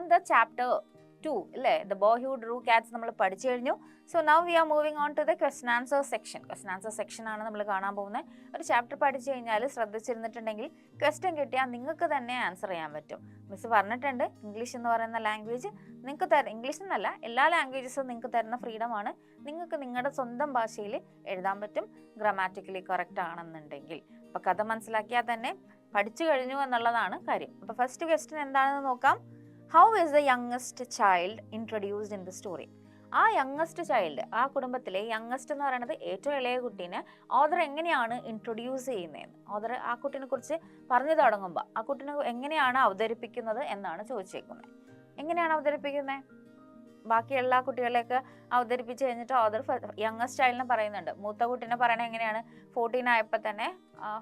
on the chapter 2 അല്ലേ, the boy who drew cats നമ്മൾ പഠിച്ചു കഴിഞ്ഞു. So now we are moving on to the question answer section. Question answer section ആണ് നമ്മൾ കാണാൻ പോകുന്നത്. ഒരു ചാപ്റ്റർ പഠിച്ചു കഴിഞ്ഞാൽ ശ്രദ്ധിച്ചിരുന്നിട്ടുണ്ടെങ്കിൽ ക്വസ്റ്റ്യൻ കിട്ടിയാൽ നിങ്ങൾക്ക് തന്നെ ആൻസർ ചെയ്യാൻ പറ്റും. മിസ് പറഞ്ഞിട്ടുണ്ട്, ഇംഗ്ലീഷ് എന്ന് പറയുന്ന ലാംഗ്വേജ് നിങ്ങൾക്ക് ഇംഗ്ലീഷ് എന്നല്ല, എല്ലാ ലാംഗ്വേജസും നിങ്ങൾക്ക് തരുന്ന ഫ്രീഡമാണ്. നിങ്ങൾക്ക് നിങ്ങളുടെ സ്വന്തം ഭാഷയിൽ എഴുതാൻ പറ്റും, ഗ്രാമാറ്റിക്കലി കറക്റ്റ് ആണെന്നുണ്ടെങ്കിൽ. അപ്പോൾ കഥ മനസ്സിലാക്കിയാൽ തന്നെ പഠിച്ചു കഴിഞ്ഞു എന്നുള്ളതാണ് കാര്യം. അപ്പോൾ ഫസ്റ്റ് ക്വസ്റ്റ്യൻ എന്താണെന്ന് നോക്കാം. How is the youngest child introduced in the story? ആ യങ്ങസ്റ്റ് ചൈൽഡ്, ആ കുടുംബത്തിലെ യങ്ങസ്റ്റ് എന്ന് പറയുന്നത് ഏറ്റവും ഇളയ കുട്ടീനെ ഓദർ എങ്ങനെയാണ് ഇൻട്രൊഡ്യൂസ് ചെയ്യുന്നതെന്ന്, ഓദർ ആ കുട്ടീനെ കുറിച്ച് പറഞ്ഞു തുടങ്ങുമ്പോൾ ആ കുട്ടീനെ എങ്ങനെയാണ് അവതരിപ്പിക്കുന്നത് എന്നാണ് ചോദിച്ചേക്കുന്നത്. എങ്ങനെയാണ് അവതരിപ്പിക്കുന്നത്? ബാക്കി എല്ലാ കുട്ടികളെയൊക്കെ അവതരിപ്പിച്ച് കഴിഞ്ഞിട്ട് ഓദർ യങ്ങസ്റ്റ് ചൈൽഡിനെ പറയുന്നുണ്ട്. മൂത്ത കുട്ടീനെ പറയണത് എങ്ങനെയാണ്? 14 ആയപ്പോൾ തന്നെ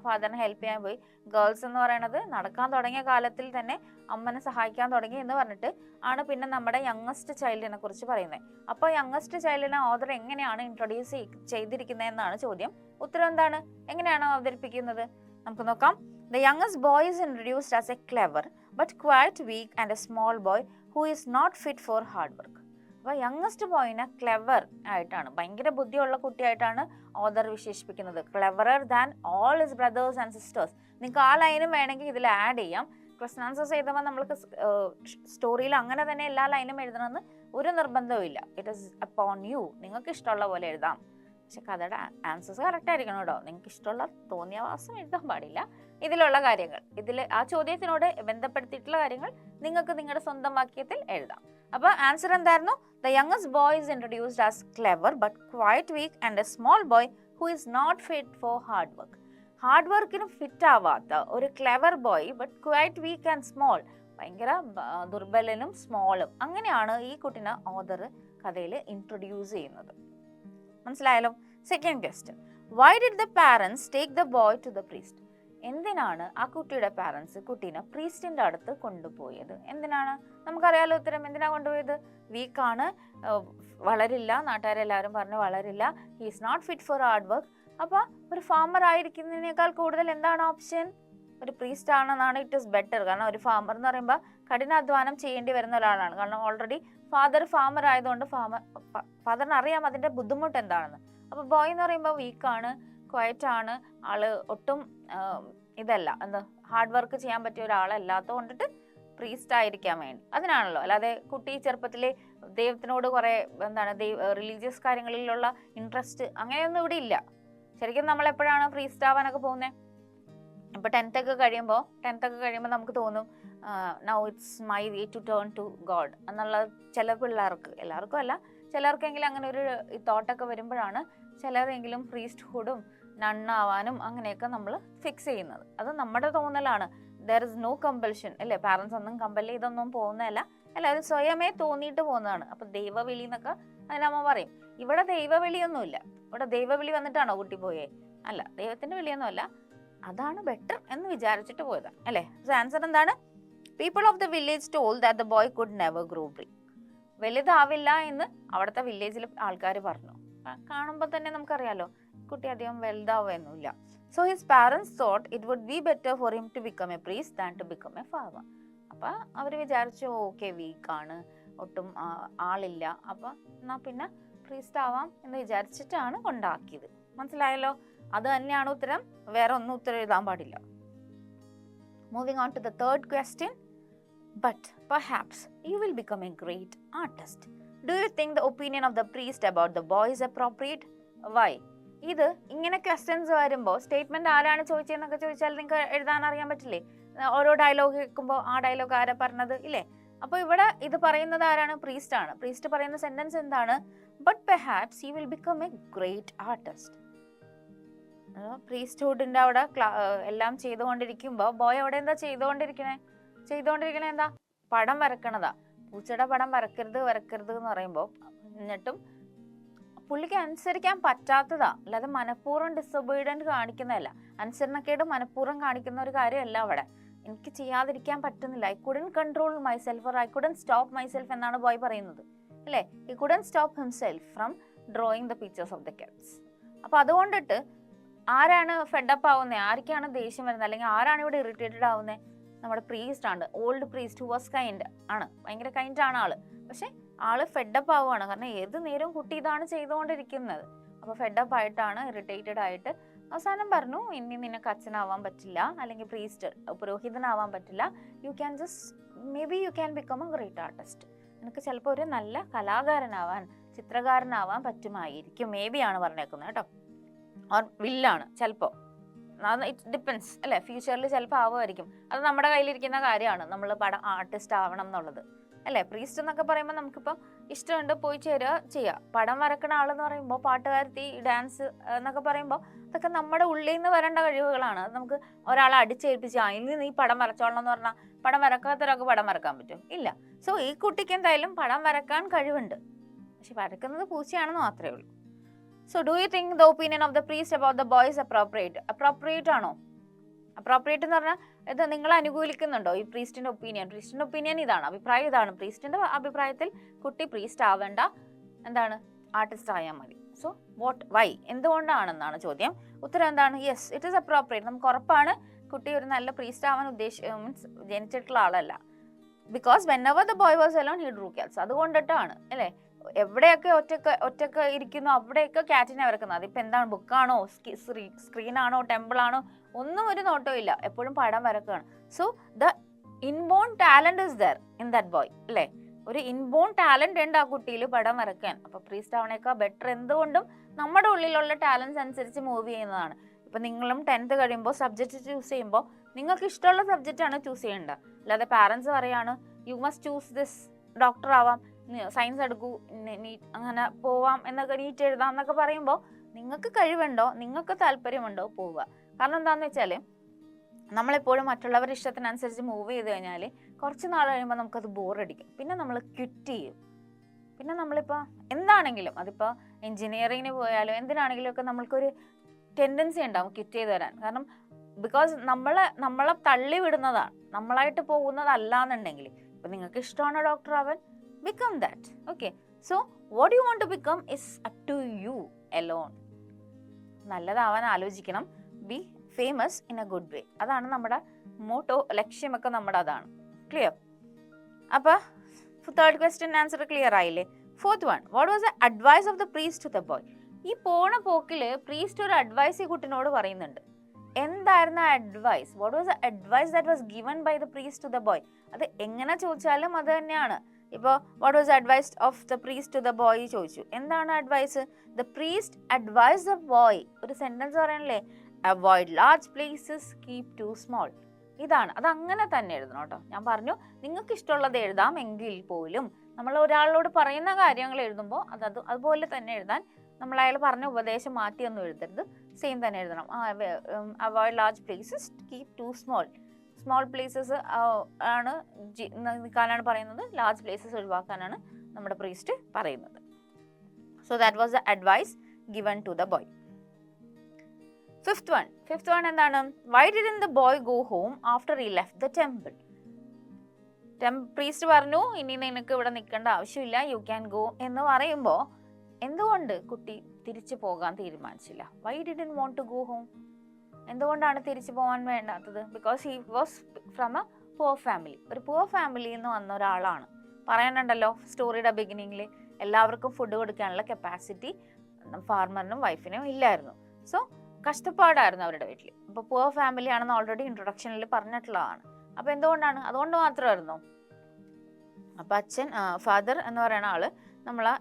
ഫാദറിനെ ഹെൽപ്പ് ചെയ്യാൻ പോയി. ഗേൾസ് എന്ന് പറയുന്നത് നടക്കാൻ തുടങ്ങിയ കാലത്തിൽ തന്നെ അമ്മനെ സഹായിക്കാൻ തുടങ്ങി എന്ന് പറഞ്ഞിട്ട് ആണ് പിന്നെ നമ്മുടെ യങ്ങസ്റ്റ് ചൈൽഡിനെ കുറിച്ച് പറയുന്നത്. അപ്പോൾ യങ്ങസ്റ്റ് ചൈൽഡിനെ ഓദർ എങ്ങനെയാണ് ഇൻട്രൊഡ്യൂസ് ചെയ്തിരിക്കുന്നത് എന്നാണ് ചോദ്യം. ഉത്തരം എന്താണ്? എങ്ങനെയാണ് അവതരിപ്പിക്കുന്നത്? നമുക്ക് നോക്കാം. The youngest boy is introduced as a clever but quite weak and a small boy who is not fit for hard work. അപ്പോൾ യങ്ങസ്റ്റ് ബോയിനെ ക്ലെവർ ആയിട്ടാണ്, ഭയങ്കര ബുദ്ധിയുള്ള കുട്ടിയായിട്ടാണ് ഓദർ വിശേഷിപ്പിക്കുന്നത്. Cleverer than all his brothers and sisters. നിങ്ങൾക്ക് ആ ലൈനും വേണമെങ്കിൽ ഇതിൽ ആഡ് ചെയ്യാം. ക്വസ്റ്റൻ ആൻസേഴ്സ് എഴുതുമ്പോൾ നമ്മൾക്ക് സ്റ്റോറിയിൽ അങ്ങനെ തന്നെ എല്ലാ ലൈനും എഴുതണമെന്ന് ഒരു നിർബന്ധവും ഇല്ല. ഇറ്റ് ഈസ് അപ്പോൺ യു, നിങ്ങൾക്ക് ഇഷ്ടമുള്ള പോലെ എഴുതാം. പക്ഷെ കഥയുടെ ആൻസേഴ്സ് കറക്റ്റ് ആയിരിക്കണം കേട്ടോ. നിങ്ങൾക്ക് ഇഷ്ടമുള്ള തോന്നിയ വാസം എഴുതാൻ പാടില്ല. ഇതിലുള്ള കാര്യങ്ങൾ, ഇതിൽ ആ ചോദ്യത്തിനോട് ബന്ധപ്പെടുത്തിയിട്ടുള്ള കാര്യങ്ങൾ നിങ്ങൾക്ക് നിങ്ങളുടെ സ്വന്തം വാക്യത്തിൽ എഴുതാം. അപ്പോൾ ആൻസർ എന്തായിരുന്നു? The youngest boy is introduced as clever but quite weak and a small boy who is not fit for hard work. Hard വർക്കിന് ഫിറ്റ് ആവാത്ത ഒരു clever boy but quite weak and small, ഭയങ്കര ദുർബലനും സ്മോളും, അങ്ങനെയാണ് ഈ കുട്ടിനെ author കഥയിൽ introduce ചെയ്യുന്നത്. മനസ്സിലായാലോ? Second question, why did the parents take the boy to the priest? എന്തിനാണ് ആ കുട്ടിയുടെ പാരൻസ് കുട്ടീനെ പ്രീസ്റ്റിന്റെ അടുത്ത് കൊണ്ടുപോയത്? എന്തിനാണ്? നമുക്കറിയാലോ ഉത്തരം. എന്തിനാ കൊണ്ടുപോയത്? വീക്കാണ്, വളരില്ല, നാട്ടുകാരെല്ലാവരും പറഞ്ഞു വളരില്ല, he is not fit for hard work. അപ്പോൾ ഒരു ഫാമർ ആയിരിക്കുന്നതിനേക്കാൾ കൂടുതൽ എന്താണ് ഓപ്ഷൻ? ഒരു പ്രീസ്റ്റ് ആണെന്നാണ് ഇറ്റ് ഈസ് ബെറ്റർ. കാരണം ഒരു ഫാമർ എന്ന് പറയുമ്പോൾ കഠിനാധ്വാനം ചെയ്യേണ്ടി വരുന്ന ഒരാളാണ്. കാരണം ഓൾറെഡി ഫാദർ ഫാമർ ആയതുകൊണ്ട് ഫാദറിന് അറിയാം അതിൻ്റെ ബുദ്ധിമുട്ട് എന്താണെന്ന്. അപ്പോൾ ബോയ് എന്ന് പറയുമ്പോൾ വീക്കാണ്, ക്വയറ്റ് ആണ്, ആള് ഒട്ടും ഇതല്ല, എന്താ ഹാർഡ് വർക്ക് ചെയ്യാൻ പറ്റിയ ഒരാളല്ലാത്തത് കൊണ്ടിട്ട് പ്രീസ്റ്റ് ആയിരിക്കാൻ വേണ്ടി, അതിനാണല്ലോ. അല്ലാതെ കുട്ടി ചെറുപ്പത്തിലെ ദൈവത്തിനോട് കുറേ എന്താണ് റിലീജിയസ് കാര്യങ്ങളിലുള്ള ഇൻട്രസ്റ്റ് അങ്ങനെയൊന്നും ഇവിടെ ഇല്ല. ശരിക്കും നമ്മൾ എപ്പോഴാണ് പ്രീസ്റ്റ് ആവാനൊക്കെ പോകുന്നത്? ഇപ്പോൾ 10th ഒക്കെ കഴിയുമ്പോൾ നമുക്ക് തോന്നും now it's my way to turn to God എന്നുള്ള ചില പിള്ളേർക്ക്, എല്ലാവർക്കും അല്ല, ചിലർക്കെങ്കിലും അങ്ങനെ ഒരു തോട്ടൊക്കെ വരുമ്പോഴാണ് ചിലരെങ്കിലും പ്രീസ്റ്റ്ഹുഡും നണ്ണാവാനും അങ്ങനെയൊക്കെ നമ്മൾ ഫിക്സ് ചെയ്യുന്നത്. അത് നമ്മുടെ തോന്നലാണ്. ദർ ഇസ് നോ കമ്പൽഷൻ അല്ലേ? പാരൻസ് ഒന്നും കമ്പൽ ചെയ്തൊന്നും പോകുന്നതല്ല, എല്ലാവരും സ്വയമേ തോന്നിയിട്ട് പോകുന്നതാണ്. അപ്പം ദൈവവിളി എന്നൊക്കെ അതിനമ്മ പറയും. ഇവിടെ ദൈവവിളിയൊന്നുമില്ല. ഇവിടെ ദൈവവിളി വന്നിട്ടാണോ കുട്ടി പോയേ? അല്ല, ദൈവത്തിൻ്റെ വിളിയൊന്നുമല്ല, അതാണ് ബെറ്റർ എന്ന് വിചാരിച്ചിട്ട് പോയതാണ് അല്ലേ? സോ ആൻസർ എന്താണ്? People of the village told that the boy could never grow big. വലുതാവില്ല എന്ന് അവിടുത്തെ വില്ലേജിൽ ആൾക്കാർ പറഞ്ഞു. കാണുമ്പോൾ തന്നെ നമുക്കറിയാലോ കുട്ടി അധികം വലുതാവുകയൊന്നുമില്ല. So his parents thought it would be better for him to become a priest than to become a farmer. അപ്പം അവർ വിചാരിച്ചു ഓക്കെ വീക്കാണ്, ഒട്ടും ആളില്ല, അപ്പം എന്നാൽ പിന്നെ പ്രീസ്റ്റ് ആവാം എന്ന് വിചാരിച്ചിട്ടാണ് കൊണ്ടാക്കിയത്. മനസ്സിലായല്ലോ? അത് തന്നെയാണ് ഉത്തരം, വേറെ ഒന്നും ഉത്തരം എഴുതാൻ പാടില്ല. Moving on to the third question, but perhaps you will become a great artist. Do you think the opinion of the priest about the boy is appropriate? Why? ഇത് ഇങ്ങനെ ക്വസ്റ്റ്യൻസ് വരുമ്പോൾ സ്റ്റേറ്റ്മെന്റ് ആരാണ് ചോദിച്ചതെന്നൊക്കെ ചോദിച്ചാൽ നിങ്ങൾക്ക് എഴുതാൻ അറിയാൻ പറ്റില്ലേ? ഓരോ ഡയലോഗ് കേൾക്കുമ്പോൾ ആ ഡയലോഗ് ആരാ പറഞ്ഞത് ഇല്ലേ? അപ്പോൾ ഇവിടെ ഇത് പറയുന്നത് ആരാണ്? പ്രീസ്റ്റ് ആണ്. പ്രീസ്റ്റ് പറയുന്ന സെന്റൻസ് എന്താണ്? But perhaps you will become a great artist. പ്രീസ്റ്റ്ഹുഡിന്റെ അവിടെ എല്ലാം ചെയ്തുകൊണ്ടിരിക്കുമ്പോൾ ബോയ് അവിടെ എന്താ ചെയ്തുകൊണ്ടിരിക്കണേ എന്താ? പടം വരക്കണതാ. പൂച്ചയുടെ പടം വരക്കരുത് എന്ന് പറയുമ്പോൾ എന്നിട്ടും പുള്ളിക്ക് അനുസരിക്കാൻ പറ്റാത്തതാ, അല്ലാതെ മനഃപൂർവ്വം ഡിസൊബീഡിയന്റ് കാണിക്കുന്നതല്ല. അനുസരണക്കേട് മനഃപൂർവ്വം കാണിക്കുന്ന ഒരു കാര്യമല്ല അവിടെ. എനിക്ക് ചെയ്യാതിരിക്കാൻ പറ്റുന്നില്ല, I couldn't control myself or I couldn't stop myself എന്നാണ് ബോയ് പറയുന്നത് അല്ലേ? He couldn't stop himself from drawing the pictures of the Katz. അപ്പോൾ അതുകൊണ്ടിട്ട് ആരാണ് ഫെഡപ്പ് ആവുന്നത്? ആർക്കാണ് ദേഷ്യം വരുന്നത്? അല്ലെങ്കിൽ ആരാണ് ഇവിടെ ഇറിറ്റേറ്റഡ് ആവുന്നത്? നമ്മുടെ പ്രീസ്റ്റ് ആണ്, old priest who was kind ആണ്, ഭയങ്കര കൈൻഡ് ആണ് ആള്. പക്ഷെ ആള് ഫെഡപ്പ് ആവുകയാണ്, കാരണം ഏത് നേരവും കുട്ടി ഇതാണ് ചെയ്തുകൊണ്ടിരിക്കുന്നത്. അപ്പോൾ ഫെഡപ്പ് ആയിട്ടാണ്, ഇറിറ്റേറ്റഡ് ആയിട്ട് അവസാനം പറഞ്ഞു, ഇനി നിനക്ക് അച്ഛനാവാൻ പറ്റില്ല, അല്ലെങ്കിൽ പ്രീസ്റ്റ് പുരോഹിതനാവാൻ പറ്റില്ല, you can just may be you can become a great artist. നിനക്ക് ചിലപ്പോൾ ഒരു നല്ല കലാകാരനാവാൻ, ചിത്രകാരനാവാൻ പറ്റുമായിരിക്കും, മേ ബി ആണ് പറഞ്ഞേക്കുന്നത് കേട്ടോ, ഓർ വില്ലാണ് ചിലപ്പോൾ, ഇറ്റ് ഡിപ്പെൻസ് അല്ലേ, ഫ്യൂച്ചറിൽ ചിലപ്പോൾ ആവുമായിരിക്കും. അത് നമ്മുടെ കയ്യിലിരിക്കുന്ന കാര്യമാണ്, നമ്മൾ പടം ആർട്ടിസ്റ്റ് ആവണം എന്നുള്ളത് അല്ലേ. പ്രീസ്റ്റ് എന്നൊക്കെ പറയുമ്പോൾ നമുക്കിപ്പോൾ ഇഷ്ടമുണ്ട് പോയി ചേരുക ചെയ്യുക. പടം വരക്കണ ആളെന്ന് പറയുമ്പോൾ, പാട്ടുകാരത്തി, ഡാൻസ് എന്നൊക്കെ പറയുമ്പോൾ അതൊക്കെ നമ്മുടെ ഉള്ളിൽ നിന്ന് വരേണ്ട കഴിവുകളാണ്. അത് നമുക്ക് ഒരാളെ അടിച്ചേൽപ്പിച്ച് ഇനി നീ പടം വരച്ചോളണം എന്ന് പറഞ്ഞാൽ പടം വരക്കാത്തൊരാൾക്ക് പടം വരക്കാൻ പറ്റും? ഇല്ല. സോ ഈ കുട്ടിക്ക് എന്തായാലും പടം വരക്കാൻ കഴിവുണ്ട്, പക്ഷെ വരക്കുന്നത് പൂച്ചയാണെന്ന് മാത്രമേ ഉള്ളൂ. So do you think the opinion of the priest about the boy is appropriate? Appropriate ആണോ? അപ്രോപ്രിയേറ്റ് എന്ന് പറഞ്ഞാൽ ഇത് നിങ്ങൾ അനുകൂലിക്കുന്നുണ്ടോ ഈ പ്രീസ്റ്റിന്റെ ഒപ്പീനിയൻ? പ്രീസ്റ്റിന്റെ ഒപ്പീനിയൻ ഇതാണ്, അഭിപ്രായം ഇതാണ്. പ്രീസ്റ്റിന്റെ അഭിപ്രായത്തിൽ കുട്ടി പ്രീസ്റ്റ് ആവേണ്ട, എന്താണ്, ആർട്ടിസ്റ്റ് ആയാൽ മതി. സോ വാട്ട്, വൈ, എന്തുകൊണ്ടാണെന്നാണ് ചോദ്യം. ഉത്തരം എന്താണ്? Yes, it is appropriate. നമുക്ക് ഉറപ്പാണ് കുട്ടി ഒരു നല്ല പ്രീസ്റ്റ് ആവാൻ മീൻസ് ജനിച്ചിട്ടുള്ള ആളല്ല. Because whenever the boy was alone he drew cats. അതുകൊണ്ടിട്ടാണ് അല്ലേ, എവിടെയൊക്കെ ഒറ്റക്ക് ഇരിക്കുന്നു അവിടെയൊക്കെ ക്യാറ്റിനെ വരക്കുന്നത്. അതിപ്പോൾ എന്താണ്, ബുക്കാണോ, സ്ക്രീനാണോ, ടെമ്പിളാണോ, ഒന്നും ഒരു നോട്ടവും ഇല്ല, എപ്പോഴും പടം വരക്കുകയാണ്. So the inborn talent is there in that boy അല്ലേ, ഒരു ഇൻബോൺ ടാലന്റ് ഉണ്ട് ആ കുട്ടിയിൽ പടം വരയ്ക്കാൻ. അപ്പോൾ പ്രീസ്റ്റ് ആവണേക്കാൾ ബെറ്റർ എന്തുകൊണ്ടും നമ്മുടെ ഉള്ളിലുള്ള ടാലൻസ് അനുസരിച്ച് മൂവ് ചെയ്യുന്നതാണ്. ഇപ്പം നിങ്ങളും 10th കഴിയുമ്പോൾ സബ്ജക്റ്റ് ചൂസ് ചെയ്യുമ്പോൾ നിങ്ങൾക്ക് ഇഷ്ടമുള്ള സബ്ജക്റ്റാണ് ചൂസ് ചെയ്യേണ്ടത്. അല്ലാതെ പാരൻസ് പറയാണ് you must choose this, doctor ആവാം, സയൻസ് എടുക്കൂ, അങ്ങനെ പോവാം എന്നൊക്കെ, നീറ്റ് എഴുതാം എന്നൊക്കെ പറയുമ്പോൾ നിങ്ങൾക്ക് കഴിവുണ്ടോ, നിങ്ങൾക്ക് താല്പര്യമുണ്ടോ, പോവുക. കാരണം എന്താണെന്ന് വെച്ചാൽ നമ്മളെപ്പോഴും മറ്റുള്ളവരുടെ ഇഷ്ടത്തിനനുസരിച്ച് മൂവ് ചെയ്ത് കഴിഞ്ഞാൽ കുറച്ച് നാൾ കഴിയുമ്പോൾ നമുക്കത് ബോറടിക്കും, പിന്നെ നമ്മൾ ക്വിറ്റ് ചെയ്യും. പിന്നെ നമ്മളിപ്പോൾ എന്താണെങ്കിലും, അതിപ്പോൾ എൻജിനീയറിങ്ങിന് പോയാലും എന്തിനാണെങ്കിലും ഒക്കെ നമ്മൾക്കൊരു ടെൻഡൻസി ഉണ്ടാവും ക്വിറ്റ് ചെയ്ത് വരാൻ. കാരണം ബിക്കോസ് നമ്മളെ തള്ളി വിടുന്നതാണ്, നമ്മളായിട്ട് പോകുന്നതല്ല എന്നുണ്ടെങ്കിൽ. ഇപ്പം നിങ്ങൾക്ക് ഇഷ്ടമാണോ ഡോക്ടർ ആവാൻ, become that. Okay, so what you want to become is up to you alone. നല്ലതാവാൻ ആലോചിക്കണം, B famous in A good way. അതാണ് നമ്മുടെ മോട്ടോ, ലക്ഷ്യമൊക്കെ നമ്മുടെ അതാണ്. ക്ലിയർ? അപ്പോൾ 3rd question ആൻസർ ക്ലിയർ ആയില്ലേ? 4th one, what was the advice of the priest to the boy? ഈ പോണ പോക്കിൽ പ്രീസ്റ്റ് ഒരു അഡ്വൈസ് ഈ കുട്ടിനോട് പറയുന്നുണ്ട്. എന്തായിരുന്നു ആ advice? What was the advice that was given by the priest to the boy? അത് എങ്ങനെ ചോദിച്ചാലും അത് തന്നെയാണ്. ഇപ്പോൾ what was advice of the priest to the boy ചോദിച്ചു, എന്താണ് advice? The priest advice the boy, ഒരു സെന്റൻസ് പറയണല്ലേ, avoid large places, keep to small. ഇതാണ്, അത് അങ്ങനെ തന്നെ എഴുതണം കേട്ടോ. ഞാൻ പറഞ്ഞു നിങ്ങൾക്ക് ഇഷ്ടമുള്ളത് എഴുതാം എങ്കിൽ പോലും നമ്മൾ ഒരാളോട് പറയുന്ന കാര്യങ്ങൾ എഴുതുമ്പോൾ അതുപോലെ തന്നെ എഴുതാൻ, നമ്മൾ അയാൾ പറഞ്ഞ ഉപദേശം മാറ്റിയൊന്നും എഴുതരുത്, സെയിം തന്നെ എഴുതണം. Avoid large places, keep to small. Small places ആണ് നിൽക്കാനാണ് പറയുന്നത്, ലാർജ് പ്ലേസസ് ഒഴിവാക്കാനാണ് നമ്മുടെ പ്രീസ്റ്റ് പറയുന്നത്. So that was the advice given to the boy. Fifth one എന്താണ്? Why didn't the boy go home after he left the temple? Priest പറഞ്ഞു ഇനി നിനക്ക് ഇവിടെ നിൽക്കേണ്ട ആവശ്യമില്ല, യു ക്യാൻ ഗോ എന്ന് പറയുമ്പോൾ എന്തുകൊണ്ട് കുട്ടി തിരിച്ചു പോകാൻ തീരുമാനിച്ചില്ല? Why didn't want to go home? എന്തുകൊണ്ടാണ് തിരിച്ചു പോകാൻ വേണ്ടാത്തത്? Because he was from a poor family. ഒരു പുവർ ഫാമിലിയിൽ നിന്ന് വന്ന ഒരാളാണ്. പറയാനുണ്ടല്ലോ സ്റ്റോറിയുടെ ബിഗിനിങ്ങിൽ, എല്ലാവർക്കും ഫുഡ് കൊടുക്കാനുള്ള കപ്പാസിറ്റി ഫാർമറിനും വൈഫിനും ഇല്ലായിരുന്നു. സോ കഷ്ടപ്പാടായിരുന്നു അവരുടെ വീട്ടിൽ. അപ്പോൾ പുവർ ഫാമിലി ആണെന്ന് ഓൾറെഡി ഇൻട്രൊഡക്ഷനിൽ പറഞ്ഞിട്ടുള്ളതാണ്. അപ്പോൾ എന്തുകൊണ്ടാണ്? അതുകൊണ്ട് മാത്രമായിരുന്നോ? അപ്പോൾ അച്ഛൻ, ഫാദർ എന്ന് പറയുന്ന ആള് നമ്മളെ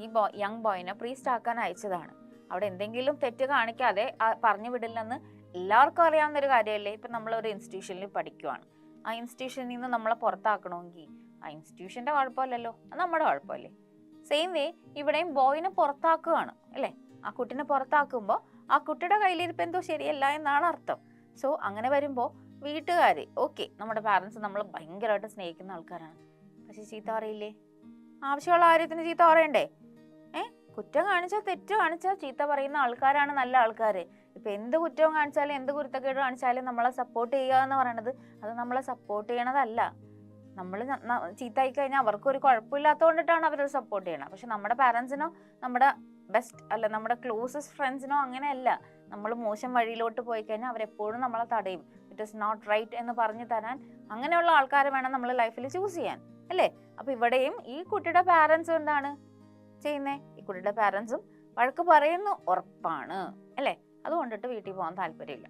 ഈ യങ് ബോയിനെ പ്രീസ്റ്റ് ആക്കാൻ അയച്ചതാണ്. അവിടെ എന്തെങ്കിലും തെറ്റ് കാണിക്കാതെ പറഞ്ഞു വിടില്ലെന്ന് എല്ലാവർക്കും അറിയാവുന്ന ഒരു കാര്യമല്ലേ. ഇപ്പം നമ്മളൊരു ഇൻസ്റ്റിറ്റ്യൂഷനിൽ പഠിക്കുവാണ്, ആ ഇൻസ്റ്റിറ്റ്യൂഷനിൽ നിന്ന് നമ്മളെ പുറത്താക്കണമെങ്കിൽ ആ ഇൻസ്റ്റിറ്റ്യൂഷൻ്റെ കുഴപ്പമില്ലല്ലോ, അത് നമ്മുടെ കുഴപ്പമില്ലേ. സെയിം വേ ഇവിടെയും ബോയിനെ പുറത്താക്കുകയാണ് അല്ലേ. ആ കുട്ടീനെ പുറത്താക്കുമ്പോൾ ആ കുട്ടിയുടെ കയ്യിലിരിപ്പ് എന്തോ ശരിയല്ല എന്നാണ് അർത്ഥം. സോ അങ്ങനെ വരുമ്പോൾ വീട്ടുകാർ, ഓക്കെ, നമ്മുടെ പാരൻസ് നമ്മൾ ഭയങ്കരമായിട്ട് സ്നേഹിക്കുന്ന ആൾക്കാരാണ്, പക്ഷെ ചീത്ത അറിയില്ലേ? ആവശ്യമുള്ള കാര്യത്തിന് ചീത്ത പറയണ്ടേ? കുറ്റം കാണിച്ചാൽ, തെറ്റ് കാണിച്ചാൽ ചീത്ത പറയുന്ന ആൾക്കാരാണ് നല്ല ആൾക്കാർ. ഇപ്പം എന്ത് കുറ്റവും കാണിച്ചാലും എന്ത് കുരുത്തക്കേട് കാണിച്ചാലും നമ്മളെ സപ്പോർട്ട് ചെയ്യുക എന്ന് പറയണത് അത് നമ്മളെ സപ്പോർട്ട് ചെയ്യണതല്ല. നമ്മൾ ചീത്തയായി കഴിഞ്ഞാൽ അവർക്കൊരു കുഴപ്പമില്ലാത്തതുകൊണ്ടിട്ടാണ് അവരത് സപ്പോർട്ട് ചെയ്യണം. പക്ഷെ നമ്മുടെ പാരൻസിനോ നമ്മുടെ ബെസ്റ്റ് അല്ല നമ്മുടെ ക്ലോസസ്റ്റ് ഫ്രണ്ട്സിനോ അങ്ങനെയല്ല. നമ്മൾ മോശം വഴിയിലോട്ട് പോയി കഴിഞ്ഞാൽ അവരെപ്പോഴും നമ്മളെ തടയും. ഇറ്റ് ഈസ് നോട്ട് റൈറ്റ് എന്ന് പറഞ്ഞു തരാൻ അങ്ങനെയുള്ള ആൾക്കാരെ വേണം നമ്മൾ ലൈഫിൽ ചൂസ് ചെയ്യാൻ, അല്ലേ? അപ്പൊ ഇവിടെയും ഈ കുട്ടിയുടെ പാരൻസും എന്താണ് ചെയ്യുന്നേ? ഈ കുട്ടിയുടെ പാരൻസും വഴക്ക് പറയുന്നു ഉറപ്പാണ്, അല്ലേ? അതുകൊണ്ടിട്ട് വീട്ടിൽ പോകാൻ താല്പര്യമില്ല.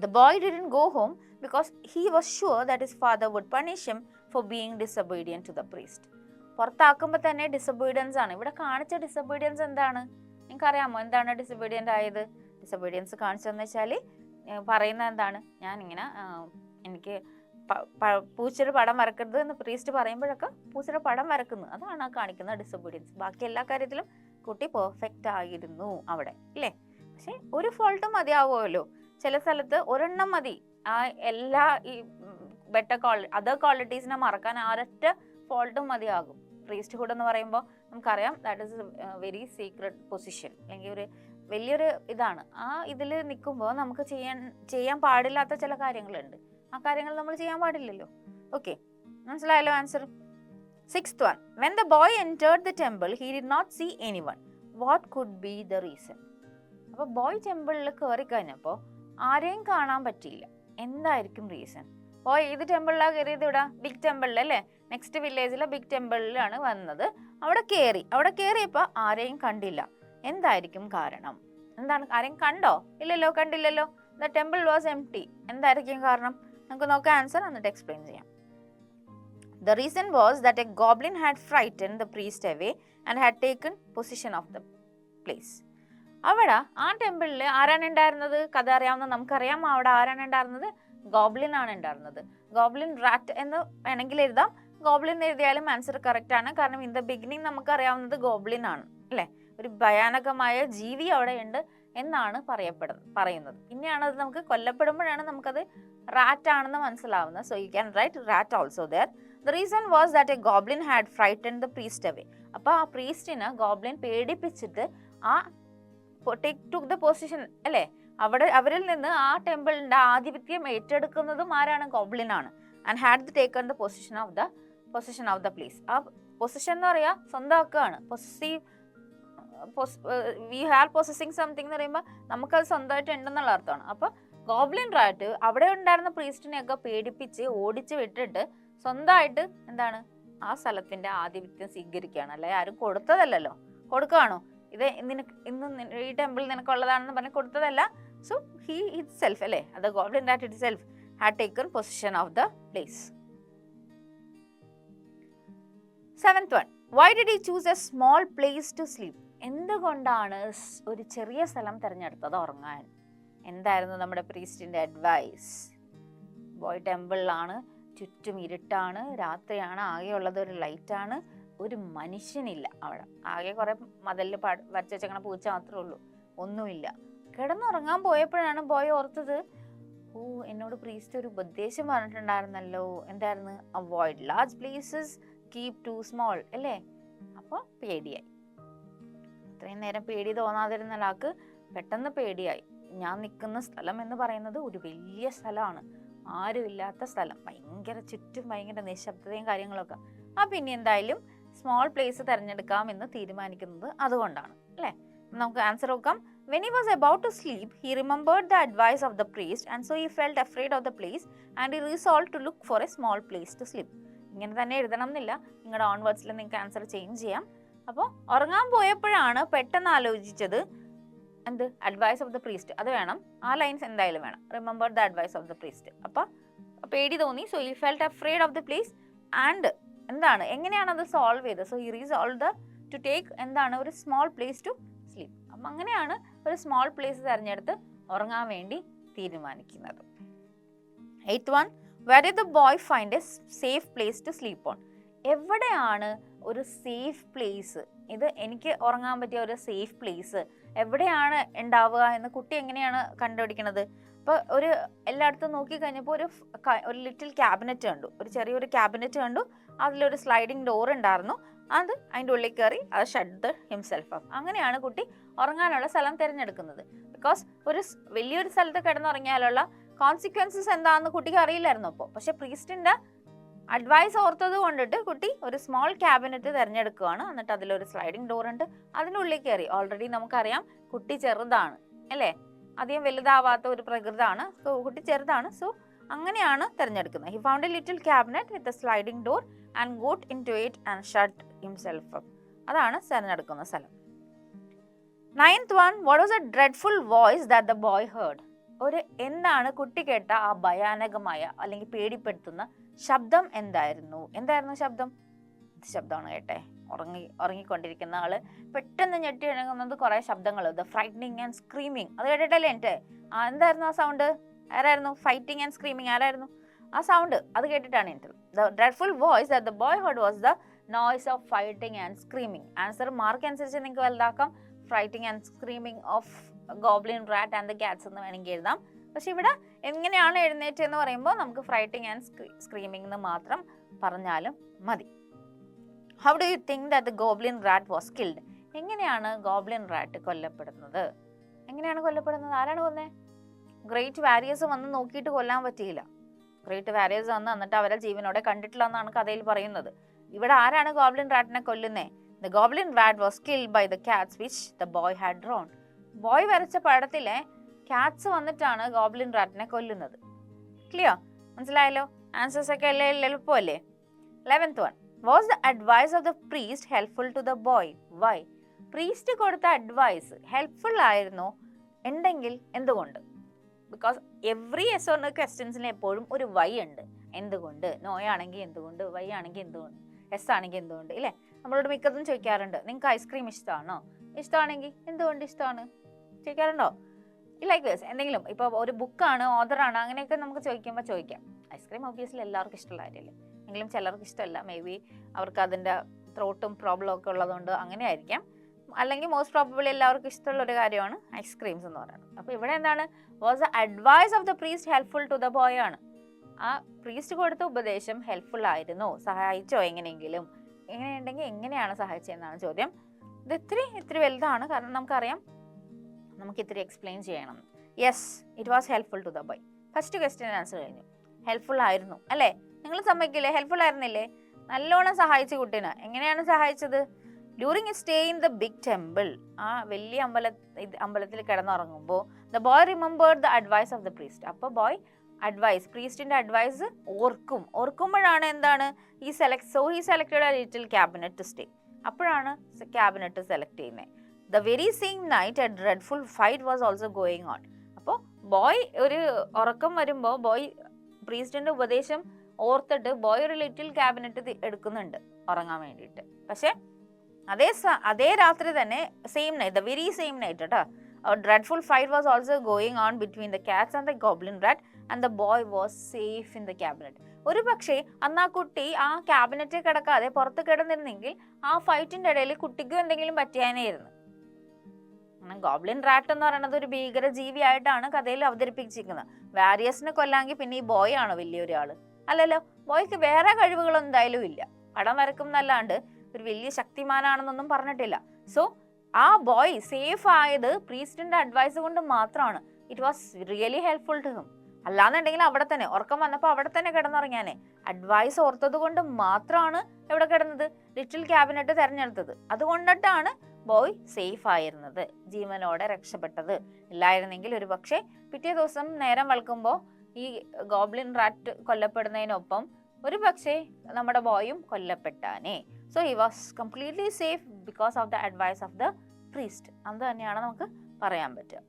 The boy didn't go home because he was sure that his father would punish him for being disobedient to the priest. പുറത്താക്കുമ്പോൾ തന്നെ ഡിസൊബീഡിയൻസ് ആണ് ഇവിടെ കാണിച്ച. ഡിസൊബീഡിയൻസ് എന്താണ് നിങ്ങൾക്കറിയാമോ? എന്താണ് ഡിസൊബീഡിയൻ്റ് ആയത്? ഡിസൊബീഡിയൻസ് കാണിച്ചതെന്ന് വെച്ചാൽ പറയുന്നത് എന്താണ്, ഞാനിങ്ങനെ എനിക്ക് പൂച്ചയുടെ പടം വരക്കരുത് എന്ന് പ്രീസ്റ്റ് പറയുമ്പോഴൊക്കെ പൂച്ചയുടെ പടം വരക്കുന്നു. അതാണ് ആ കാണിക്കുന്ന ഡിസൊബീഡിയൻസ്. ബാക്കി എല്ലാ കാര്യത്തിലും കുട്ടി പെർഫെക്റ്റ് ആയിരുന്നു അവിടെ, അല്ലേ? പക്ഷെ ഒരു ഫോൾട്ടും മതിയാവുമല്ലോ. ചില സ്ഥലത്ത് ഒരെണ്ണം മതി ആ എല്ലാ ഈ അതർ ക്വാളിറ്റീസിനെ മറക്കാൻ. ഒരൊറ്റ ഫോൾട്ടും മതിയാകും. പ്രീസ്റ്റ്ഹുഡ് എന്ന് പറയുമ്പോൾ നമുക്കറിയാം that is very secret position, അല്ലെങ്കിൽ ഒരു വലിയൊരു ഇതാണ്. ആ ഇതിൽ നിൽക്കുമ്പോൾ നമുക്ക് ചെയ്യാൻ പാടില്ലാത്ത ചില കാര്യങ്ങളുണ്ട്. ആ കാര്യങ്ങൾ നമ്മൾ ചെയ്യാൻ പാടില്ലല്ലോ. ഓക്കെ, മനസ്സിലായല്ലോ answer? 6th one, when the boy entered the temple he did not see anyone. What could be the reason? അപ്പോൾ ബോയ് ടെമ്പിളിൽ കയറി കഴിഞ്ഞപ്പോൾ ആരെയും കാണാൻ പറ്റിയില്ല. എന്തായിരിക്കും റീസൺ? ബോയ് ഏത് ടെമ്പിളിലാണ് കയറിയത്? ഇവിടെ ബിഗ് ടെമ്പിളിൽ, അല്ലേ? നെക്സ്റ്റ് വില്ലേജിലെ ബിഗ് ടെമ്പിളിലാണ് വന്നത്. അവിടെ കയറിയപ്പോൾ ആരെയും കണ്ടില്ല. എന്തായിരിക്കും കാരണം? എന്താണ്? ആരെയും കണ്ടോ? ഇല്ലല്ലോ, കണ്ടില്ലല്ലോ. The temple was empty. എന്തായിരിക്കും കാരണം? നമുക്ക് നോക്കാം ആൻസർ, എന്നിട്ട് എക്സ്പ്ലെയിൻ ചെയ്യാം. The reason was that a goblin had frightened the priest away and had taken possession of the place. അവിടെ ആ ടെമ്പിളിൽ ആരാണ് ഉണ്ടായിരുന്നത്? കഥ അറിയാവുന്ന നമുക്കറിയാം. അവിടെ ആരാണ് ഉണ്ടായിരുന്നത്? ഗോബ്ലിൻ ആണ് ഉണ്ടായിരുന്നത്. ഗോബ്ലിൻ റാറ്റ് എന്ന് വേണമെങ്കിൽ എഴുതാം. ഗോബ്ലിൻ എഴുതിയാലും ആൻസർ കറക്റ്റ് ആണ്. കാരണം ഇൻ ദ ബിഗിനിങ് നമുക്കറിയാവുന്നത് ഗോബ്ലിൻ ആണ്, അല്ലേ? ഒരു ഭയാനകമായ ജീവി അവിടെ ഉണ്ട് എന്നാണ് പറയുന്നത്. പിന്നെയാണ് അത് നമുക്ക് കൊല്ലപ്പെടുമ്പോഴാണ് നമുക്കത് റാറ്റ് ആണെന്ന് മനസ്സിലാവുന്നത്. So you can write rat also there. The reason was that a goblin had frightened the priest away. അപ്പോൾ ആ പ്രീസ്റ്റിനെ ഗോബ്ലിൻ പേടിപ്പിച്ചിട്ട് ആ took the position, അല്ലേ? അവരിൽ നിന്ന് ആ ടെമ്പിളിന്റെ ആധിപത്യം ഏറ്റെടുക്കുന്നതും ആരാണ്? ഗോബ്ലിൻ ആണ്. And had taken the position of the place. ആ പൊസിഷൻ എന്ന് പറയാ സ്വന്തമാക്കുകയാണ്. വി ഹാവ് പൊസസിങ് സംതിങ് എന്ന് പറയുമ്പോൾ നമുക്കത് സ്വന്തമായിട്ട് ഉണ്ടെന്നുള്ള അർത്ഥമാണ്. അപ്പൊ ഗോബ്ലിൻ റാറ്റ് അവിടെ ഉണ്ടായിരുന്ന പ്രീസ്റ്റിനെയൊക്കെ പേടിപ്പിച്ച് ഓടിച്ച് വിട്ടിട്ട് സ്വന്തമായിട്ട് എന്താണ് ആ സ്ഥലത്തിന്റെ ആധിപത്യം സ്വീകരിക്കുകയാണ്. അല്ലെ ആരും കൊടുത്തതല്ലോ. കൊടുക്കുകയാണോ? ഇത് ഇന്ന് ഈ ടെമ്പിൾ നിനക്കുള്ളതാണെന്ന് പറഞ്ഞ് കൊടുത്തതല്ല. സോ ഹി ഇറ്റ് സെൽഫ്, അല്ലേ? അത് goblin rat it self had taken position of the place. 7th one, why did he choose a small place to sleep? എന്തുകൊണ്ടാണ് ഒരു ചെറിയ സ്ഥലം തിരഞ്ഞെടുത്തത് ഉറങ്ങാൻ? എന്തായിരുന്നു നമ്മുടെ പ്രീസ്റ്റിന്റെ അഡ്വൈസ്? ബോയ് ടെമ്പിളിലാണ്, ചുറ്റും ഇരുട്ടാണ്, രാത്രിയാണ്, ആകെയുള്ളത് ഒരു ലൈറ്റാണ്, ഒരു മനുഷ്യനില്ല അവിടെ. ആകെ കുറെ മതിലിൽ വരച്ച് വെച്ചങ്ങനെ പൂച്ച മാത്രമേ ഉള്ളൂ, ഒന്നുമില്ല. കിടന്നുറങ്ങാൻ പോയപ്പോഴാണ് ബോയ് ഓർത്തത്, ഓ എന്നോട് പ്രീസ്റ്റ് ഒരു ഉപദേശം പറഞ്ഞിട്ടുണ്ടായിരുന്നല്ലോ. എന്തായിരുന്നു? Avoid large places, keep to small, അല്ലേ? അപ്പോൾ പേടിയായി. ഇത്രയും നേരം പേടി തോന്നാതിരുന്ന ഒരാൾക്ക് പെട്ടെന്ന് പേടിയായി. ഞാൻ നിൽക്കുന്ന സ്ഥലം എന്ന് പറയുന്നത് ഒരു വലിയ സ്ഥലമാണ്, ആരുമില്ലാത്ത സ്ഥലം, ചുറ്റും ഭയങ്കര നിശബ്ദതയും കാര്യങ്ങളൊക്കെ. പിന്നെ എന്തായാലും സ്മോൾ പ്ലേസ് തിരഞ്ഞെടുക്കാം എന്ന് തീരുമാനിക്കുന്നത് അതുകൊണ്ടാണ്, അല്ലേ? നമുക്ക് ആൻസർ നോക്കാം. When he was about to sleep, he remembered the advice of the priest and so he felt afraid of the place and he resolved to look for a small place to sleep. ഇങ്ങനെ തന്നെ എഴുതണം എന്നില്ല, നിങ്ങളുടെ ഓൺവേർഡ്സിൽ നിങ്ങൾക്ക് answer change ചെയ്യാം. അപ്പോൾ ഉറങ്ങാൻ പോയപ്പോഴാണ് പെട്ടെന്ന് ആലോചിച്ചത് എന്ത്? Advice of the priest. അത് വേണം, ആ ലൈൻസ് എന്തായാലും വേണം. Remember the advice of the priest. അപ്പോൾ പേടി തോന്നി. So he felt afraid of the place and എന്താണ്, എങ്ങനെയാണ് അത് സോൾവ് ചെയ്തത്? So he resolve to take എന്താണ് ഒരു സ്മോൾ പ്ലേസ് ടു സ്ലീപ്പ്. അപ്പം അങ്ങനെയാണ് ഒരു സ്മോൾ പ്ലേസ് തിരഞ്ഞെടുത്ത് ഉറങ്ങാൻ വേണ്ടി തീരുമാനിക്കുന്നത്. 8th one, where did the boy find a safe place to sleep on? എവിടെയാണ് ഒരു സേഫ് പ്ലേസ്? ഇത് എനിക്ക് ഉറങ്ങാൻ പറ്റിയ ഒരു സേഫ് പ്ലേസ് എവിടെയാണ് ഉണ്ടാവുക എന്ന് കുട്ടി എങ്ങനെയാണ് കണ്ടുപിടിക്കുന്നത്? അപ്പോൾ എല്ലായിടത്തും നോക്കി കഴിഞ്ഞപ്പോൾ ഒരു ലിറ്റിൽ ക്യാബിനറ്റ് കണ്ടു, ഒരു ചെറിയൊരു ക്യാബിനറ്റ് കണ്ടു. അതിലൊരു സ്ലൈഡിങ് ഡോർ ഉണ്ടായിരുന്നു. അതിൻ്റെ ഉള്ളിൽ കയറി അത് ഷട്ട് ഹിംസെൽഫ് അപ്പ്. അങ്ങനെയാണ് കുട്ടി ഉറങ്ങാനുള്ള സ്ഥലം തിരഞ്ഞെടുക്കുന്നത്. ബിക്കോസ് വലിയൊരു സ്ഥലത്ത് കിടന്നുറങ്ങിയാലുള്ള കോൺസിക്വൻസസ് എന്താണെന്ന് കുട്ടിക്ക് അറിയില്ലായിരുന്നു അപ്പോൾ. പക്ഷെ പ്രീസ്റ്റിന്റെ അഡ്വൈസ് ഓർത്തത് കൊണ്ടിട്ട് കുട്ടി ഒരു സ്മോൾ ക്യാബിനറ്റ് തിരഞ്ഞെടുക്കുകയാണ്. എന്നിട്ട് അതിലൊരു സ്ലൈഡിങ് ഡോർ ഉണ്ട്, അതിനുള്ളിൽ കയറി. ഓൾറെഡി നമുക്കറിയാം കുട്ടി ചെറുതാണ്, അല്ലേ? അധികം വലുതാവാത്ത ഒരു പ്രകൃതമാണ്. സോ കുട്ടി ചെറുതാണ്. സോ അങ്ങനെയാണ് തിരഞ്ഞെടുക്കുന്നത്. He found a little cabinet with a sliding door and got into it and shut himself up. അതാണ് തിരഞ്ഞെടുക്കുന്ന സ്ഥലം. 9th one, what was a dreadful voice that the boy heard? എന്താണ് കുട്ടി കേട്ട ആ ഭയാനകമായ അല്ലെങ്കിൽ പേടിപ്പെടുത്തുന്ന ശബ്ദം എന്തായിരുന്നു? ശബ്ദം? ശബ്ദമാണ് കേട്ടെ. ഉറങ്ങിക്കൊണ്ടിരിക്കുന്ന ആള് പെട്ടെന്ന് ഞെട്ടി ഇണങ്ങുന്നത് കുറെ ശബ്ദങ്ങൾ, ദ ഫ്രൈറ്റനിങ് ആൻഡ് സ്ക്രീമിങ്. അത് കേട്ടിട്ടല്ലേ എൻ്റെ എന്തായിരുന്നു ആ സൗണ്ട്? ആരായിരുന്നു? ഫൈറ്റിംഗ് ആൻഡ് സ്ക്രീമിങ് ആരായിരുന്നു? ആ സൗണ്ട് അത് കേട്ടിട്ടാണ് എൻ്റെ. The dreadful voice that the boy heard was the noise of fighting and screaming. Answer mark അനുസരിച്ച് നിങ്ങൾക്ക് വലുതാക്കാം. Fighting and screaming of goblin rat and the cats എന്ന് വേണമെങ്കിൽ എഴുതാം. പക്ഷെ ഇവിടെ എങ്ങനെയാണ് എഴുന്നേറ്റ് എന്ന് പറയുമ്പോൾ നമുക്ക് ഫ്രൈറ്റിംഗ് ആൻഡ് സ്ക്രീമിംഗ് എന്ന് മാത്രം പറഞ്ഞാലും മതി. How do you think that the goblin rat was killed? എങ്ങനെയാണ് ഗോബ്ലിൻ റാറ്റ് കൊല്ലപ്പെടുന്നത്? ആരാണ് കൊന്നേ? ഗ്രേറ്റ് വാരിയേഴ്സ് വന്ന് നോക്കിയിട്ട് കൊല്ലാൻ പറ്റിയില്ല. ഗ്രേറ്റ് വാരിയേഴ്സ് വന്ന് എന്നിട്ട് അവരെ ജീവനോടെ കണ്ടിട്ടില്ല എന്നാണ് കഥയിൽ പറയുന്നത്. ഇവിടെ ആരാണ് goblin റാറ്റിനെ കൊല്ലുന്നേ? The goblin rat was killed by the cats which the boy had drawn. Boy വരച്ച പടത്തിലെ കാറ്റ്സ് വന്നിട്ടാണ് ഗോബ്ലിൻ റാറ്റിനെ കൊല്ലുന്നത്. ക്ലിയർ? മനസ്സിലായല്ലോ? ആൻസേഴ്സ് ഒക്കെ എളുപ്പമല്ലേ? 11th one, was the advice of the priest helpful to the boy? Why? Priest കൊടുത്ത advice helpful ആയിരുന്നു ഉണ്ടെങ്കിൽ എന്തുകൊണ്ട്? Because every yes or no ക്വസ്റ്റ്യൻസിന് എപ്പോഴും ഒരു വൈ ഉണ്ട്. എന്തുകൊണ്ട്? നോയാണെങ്കിൽ എന്തുകൊണ്ട്? വൈ ആണെങ്കിൽ എന്തുകൊണ്ട്? എസ് ആണെങ്കിൽ എന്തുകൊണ്ട്? ഇല്ലേ? നമ്മളോട് മിക്കതും ചോദിക്കാറുണ്ട്, നിങ്ങൾക്ക് ഐസ്ക്രീം ഇഷ്ടമാണോ? ഇഷ്ടമാണെങ്കിൽ എന്തുകൊണ്ട് ഇഷ്ടമാണ് ചോദിക്കാറുണ്ടോ? ലൈക്ക് ദിസ് എന്തെങ്കിലും ഇപ്പോൾ ഒരു ബുക്കാണ്, ഓഥറാണ്, അങ്ങനെയൊക്കെ നമുക്ക് ചോദിക്കാം. ഐസ്ക്രീം ഒബ്വിയസ്ലി എല്ലാവർക്കും ഇഷ്ടമുള്ള കാര്യമല്ലേ. എങ്കിലും ചിലർക്ക് ഇഷ്ടമല്ല. മേ ബി അവർക്ക് അതിൻ്റെ ത്രോട്ടും പ്രോബ്ലം ഒക്കെ ഉള്ളതുകൊണ്ട് അങ്ങനെ ആയിരിക്കാം. അല്ലെങ്കിൽ മോസ്റ്റ് പ്രോബബിളി എല്ലാവർക്കും ഇഷ്ടമുള്ള ഒരു കാര്യമാണ് ഐസ്ക്രീംസ് എന്ന് പറയുന്നത്. അപ്പോൾ ഇവിടെ എന്താണ്? Was the advice of the priest helpful to the boy ആണ്. ആ പ്രീസ്റ്റ് കൊടുത്ത ഉപദേശം ഹെൽപ്ഫുൾ ആയിരുന്നോ? സഹായിച്ചോ? എങ്ങനെയുണ്ടെങ്കിൽ എങ്ങനെയാണ് സഹായിച്ചതെന്നാണ് ചോദ്യം. ഇത് ഇത്തിരി വലുതാണ്, കാരണം നമുക്കറിയാം നമുക്ക് ഇത്തിരി എക്സ്പ്ലെയിൻ ചെയ്യണം. Yes, it was helpful to the boy. First question answer കഴിഞ്ഞു. ഹെൽപ്ഫുൾ ആയിരുന്നു അല്ലേ? നിങ്ങൾ സമ്മതിക്കില്ലേ? ഹെൽപ്ഫുൾ ആയിരുന്നില്ലേ? നല്ലോണം സഹായിച്ചു കുട്ടീനെ. എങ്ങനെയാണ് സഹായിച്ചത്? During a stay in the big temple, ആ വലിയ അമ്പലത്തിൽ കിടന്നുറങ്ങുമ്പോൾ the boy remembered the advice of the priest. അപ്പോൾ ബോയ് പ്രീസ്റ്റിന്റെ അഡ്വൈസ് ഓർക്കുമ്പോഴാണ് എന്താണ് ഈ selected a little cabinet to stay. അപ്പോഴാണ് ക്യാബിനറ്റ് സെലക്ട് ചെയ്യുന്നത്. The very same night a dreadful fight was also going on. അപ്പോൾ ബോയ് ഒരു ഉറക്കം വരുമ്പോൾ ബോയ് പ്രീസ്റ്റിന്റെ ഉപദേശം ഓർത്തിട്ട് ബോയ് ഒരു ലിറ്റിൽ ക്യാബിനറ്റ് എടുക്കുന്നുണ്ട് ഉറങ്ങാൻ വേണ്ടിയിട്ട്. പക്ഷെ അതേ രാത്രി തന്നെ ദ വെരി സെയിം നൈറ്റ് കേട്ടോ, a dreadful fight was also going on between the cats and the goblin rat and the boy was safe in the cabinet. ഒരു പക്ഷേ അന്ന് ആ കുട്ടി ആ ക്യാബിനറ്റിൽ കിടക്കാതെ പുറത്ത് കിടന്നിരുന്നെങ്കിൽ ആ ഫൈറ്റിന്റെ ഇടയിൽ കുട്ടിക്കും എന്തെങ്കിലും പറ്റിയാനായിരുന്നു. ഗോബ്ലിൻ റാറ്റ് എന്ന് പറയുന്നത് ഒരു ഭീകര ജീവിയായിട്ടാണ് കഥയിൽ അവതരിപ്പിച്ചിരിക്കുന്നത്. വാരിയസിനെ കൊല്ലാമെങ്കിൽ പിന്നെ ഈ ബോയ് ആണ് വലിയൊരു ആള് അല്ലല്ലോ. ബോയ്ക്ക് വേറെ കഴിവുകളൊന്നും എന്തായാലും ഇല്ല. പടം വരക്കും എന്നല്ലാണ്ട് ഒരു വലിയ ശക്തിമാനാണെന്നൊന്നും പറഞ്ഞിട്ടില്ല. സോ ആ ബോയ് സേഫ് ആയത് പ്രീസ്റ്റിന്റെ അഡ്വൈസ് കൊണ്ട് മാത്രമാണ്. It was really helpful to him. അല്ലാന്നുണ്ടെങ്കിൽ അവിടെ തന്നെ ഉറക്കം വന്നപ്പോൾ അവിടെ തന്നെ കിടന്നുറങ്ങിയാനെ. അഡ്വൈസ് ഓർത്തത് കൊണ്ട് മാത്രമാണ് എവിടെ കിടന്നത്? ലിറ്റിൽ ക്യാബിനറ്റ് തെരഞ്ഞെടുത്തത്. അതുകൊണ്ടിട്ടാണ് ബോയ് സേഫ് ആയിരുന്നത്, ജീവനോടെ രക്ഷപ്പെട്ടത്. ഇല്ലായിരുന്നെങ്കിൽ ഒരു പക്ഷേ പിറ്റേ ദിവസം നേരം വെളുക്കുമ്പോൾ ഈ ഗോബ്ലിൻ റാറ്റ് കൊല്ലപ്പെടുന്നതിനൊപ്പം ഒരു പക്ഷേ നമ്മുടെ ബോയും കൊല്ലപ്പെട്ടാനേ. So he was completely safe because of the advice of the priest. അത് തന്നെയാണ് നമുക്ക് പറയാൻ പറ്റുക.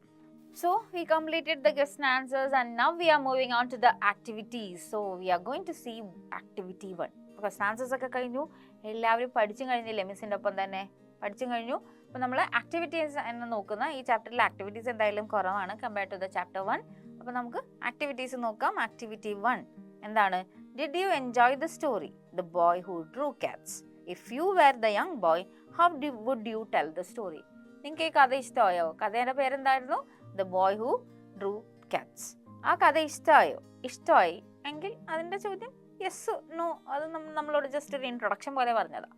So we completed the question answers and now we are moving on to the activities. So we are going to see activity 1. Question answers ഒക്കെ കഴിഞ്ഞു, എല്ലാവരും പഠിച്ചും കഴിഞ്ഞില്ലേ? മിസ്സിൻ്റെ ഒപ്പം തന്നെ പഠിച്ചും കഴിഞ്ഞു. അപ്പോൾ നമ്മൾ ആക്ടിവിറ്റീസ് എന്ന് നോക്കുന്ന ഈ ചാപ്റ്ററിൽ ആക്ടിവിറ്റീസ് എന്തായാലും കുറവാണ് കമ്പയർഡ് ടു ദ ചാപ്റ്റർ 1. അപ്പോൾ നമുക്ക് ആക്ടിവിറ്റീസ് നോക്കാം. ആക്ടിവിറ്റി 1 എന്താണ്? Did you enjoy the story The Boy Who Drew Cats? If you were the young boy, how would you tell the story? നിങ്ങൾക്ക് ഈ കഥ ഇഷ്ടമായോ? കഥയുടെ പേരെന്തായിരുന്നു? The Boy Who Drew Cats. ആ കഥ ഇഷ്ടമായി എങ്കിൽ അതിൻ്റെ ചോദ്യം യെസ് നോ. അത് നമ്മളോട് ജസ്റ്റ് ഒരു ഇൻട്രൊഡക്ഷൻ പോലെ പറഞ്ഞതാണ്.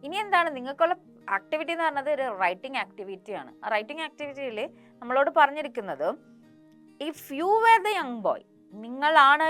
ഇനി എന്താണ് നിങ്ങൾക്കുള്ള ആക്ടിവിറ്റി എന്ന് പറഞ്ഞത്? ഒരു റൈറ്റിംഗ് ആക്ടിവിറ്റിയാണ്. ആ റൈറ്റിംഗ് ആക്ടിവിറ്റിയിൽ നമ്മളോട് പറഞ്ഞിരിക്കുന്നത് if you were the young boy, നിങ്ങളാണ്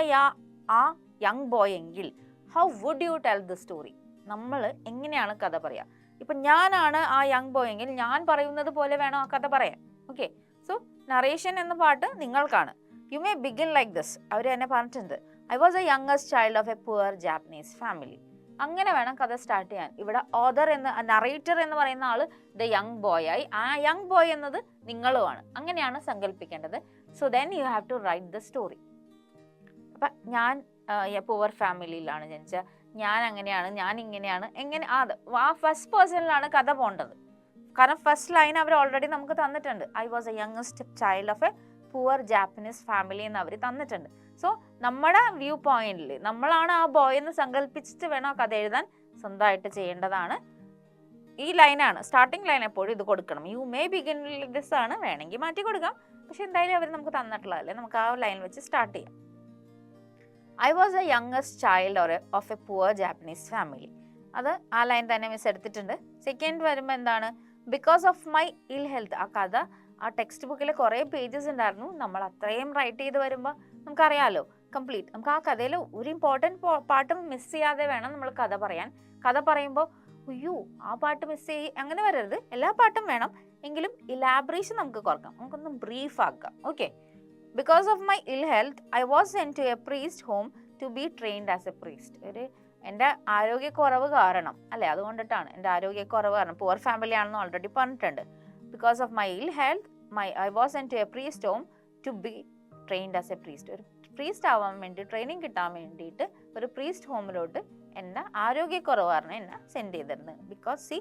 ആ യങ് ബോയ് എങ്കിൽ how would you tell the story? നമ്മൾ എങ്ങനെയാണ് കഥ പറയുക? ഇപ്പം ഞാനാണ് ആ യങ് ബോയ് എങ്കിൽ ഞാൻ പറയുന്നത് പോലെ വേണം ആ കഥ പറയാൻ. ഓക്കെ, സോ നറേഷൻ എന്ന പാട്ട് നിങ്ങൾക്കാണ്. You may begin like this. അവർ തന്നെ പറഞ്ഞിട്ടുണ്ട്, I was a youngest child of a poor Japanese family. അങ്ങനെ വേണം കഥ സ്റ്റാർട്ട് ചെയ്യാൻ. ഇവിടെ ഓതർ എന്ന് നറേറ്റർ എന്ന് പറയുന്ന ആള് ദ യങ് ബോയ് ആയി, ആ യങ് ബോയ് എന്നത് നിങ്ങളുമാണ്. അങ്ങനെയാണ് സങ്കല്പിക്കേണ്ടത്. So then you have to write the story. അപ്പം ഞാൻ പുവർ ഫാമിലിയിലാണ് ജനിച്ച, ഞാൻ അങ്ങനെയാണ്, ഞാൻ ഇങ്ങനെയാണ്, എങ്ങനെ ആ ഫസ്റ്റ് പേഴ്സണിലാണ് കഥ പോകേണ്ടത്. കാരണം ഫസ്റ്റ് ലൈൻ അവർ ഓൾറെഡി നമുക്ക് തന്നിട്ടുണ്ട്, I was a youngest child of a poor Japanese family എന്ന് അവർ തന്നിട്ടുണ്ട്. സോ നമ്മുടെ വ്യൂ പോയിന്റിൽ നമ്മളാണ് ആ ബോയ് എന്ന് സങ്കല്പിച്ചിട്ട് വേണം കഥ എഴുതാൻ. സ്വന്തമായിട്ട് ചെയ്യേണ്ടതാണ്. ഈ ലൈനാണ് സ്റ്റാർട്ടിങ് ലൈൻ. എപ്പോഴും ഇത് കൊടുക്കണം. യു മേ ബിഗിൻ ദിസ് ആണ്, വേണമെങ്കിൽ മാറ്റി കൊടുക്കാം. പക്ഷെ എന്തായാലും അവർ നമുക്ക് തന്നിട്ടുള്ളതല്ലേ, നമുക്ക് ആ ലൈൻ വെച്ച് സ്റ്റാർട്ട് ചെയ്യാം. I was a youngest child of a poor Japanese family. അത് ആ ലൈൻ തന്നെ മിസ് എടുത്തിട്ടുണ്ട്. സെക്കൻഡ് വരുമ്പോൾ എന്താണ്, because of my ill health. ആ കഥ ആ ടെക്സ്റ്റ് ബുക്കിൽ കുറേ പേജസ് ഉണ്ടായിരുന്നു. നമ്മൾ അത്രയും റൈറ്റ് ചെയ്ത് വരുമ്പോൾ നമുക്കറിയാമല്ലോ കംപ്ലീറ്റ്. നമുക്ക് ആ കഥയിൽ ഒരു ഇമ്പോർട്ടൻറ്റ് പാട്ടും മിസ് ചെയ്യാതെ വേണം നമ്മൾ കഥ പറയാൻ. കഥ പറയുമ്പോൾ അയ്യോ ആ പാട്ട് മിസ് ചെയ്യും അങ്ങനെ വരരുത്. എല്ലാ പാട്ടും വേണം, എങ്കിലും ഇലാബറേഷൻ നമുക്ക് കുറക്കാം, നമുക്കൊന്ന് ബ്രീഫ് ആക്കാം. Okay. Because of my ill health I was send to a priest home to be trained as a priest. എൻ്റെ ആരോഗ്യക്കുറവ് കാരണം അല്ലേ, അതുകൊണ്ടിട്ടാണ് എൻ്റെ ആരോഗ്യക്കുറവ് കാരണം. പുവർ ഫാമിലി ആണെന്ന് ഓൾറെഡി പറഞ്ഞിട്ടുണ്ട്. Because of my ill health I was send to a priest home to be trained as a priest. ഒരു പ്രീസ്റ്റ് ആവാൻ വേണ്ടി ട്രെയിനിങ് കിട്ടാൻ വേണ്ടിയിട്ട് ഒരു പ്രീസ്റ്റ് ഹോമിലോട്ട് എൻ്റെ ആരോഗ്യക്കുറവ് കാരണം എന്നെ സെൻഡ് ചെയ്തിരുന്നത്. ബിക്കോസ് സി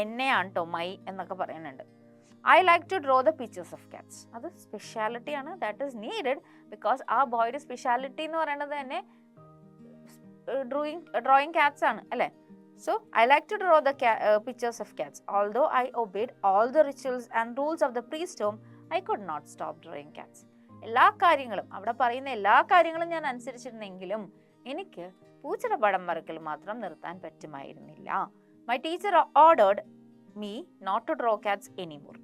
എന്നെയാണ് കേട്ടോ മൈ എന്നൊക്കെ പറയുന്നുണ്ട്. I like to draw the pictures of cats. അത് സ്പെഷ്യാലിറ്റിയാണ്, ദാറ്റ് ഈസ് നീഡഡ്. ബിക്കോസ് ആ ബോയുടെ സ്പെഷ്യാലിറ്റി എന്ന് പറയുന്നത് തന്നെ ഡ്രോയിങ് ക്യാറ്റ്സ് ആണ് അല്ലേ. So I like to draw the pictures of cats. Although I obeyed all the rituals and rules of the priest home I could not stop drawing cats. എല്ലാ കാര്യങ്ങളും അവിടെ പറയുന്ന എല്ലാ കാര്യങ്ങളും ഞാൻ അനുസരിച്ചിരുന്നെങ്കിലും എനിക്ക് പൂച്ചയുടെ പടം വരക്കൽ മാത്രം നിർത്താൻ പറ്റുമായിരുന്നില്ല. My teacher ordered me not to draw cats anymore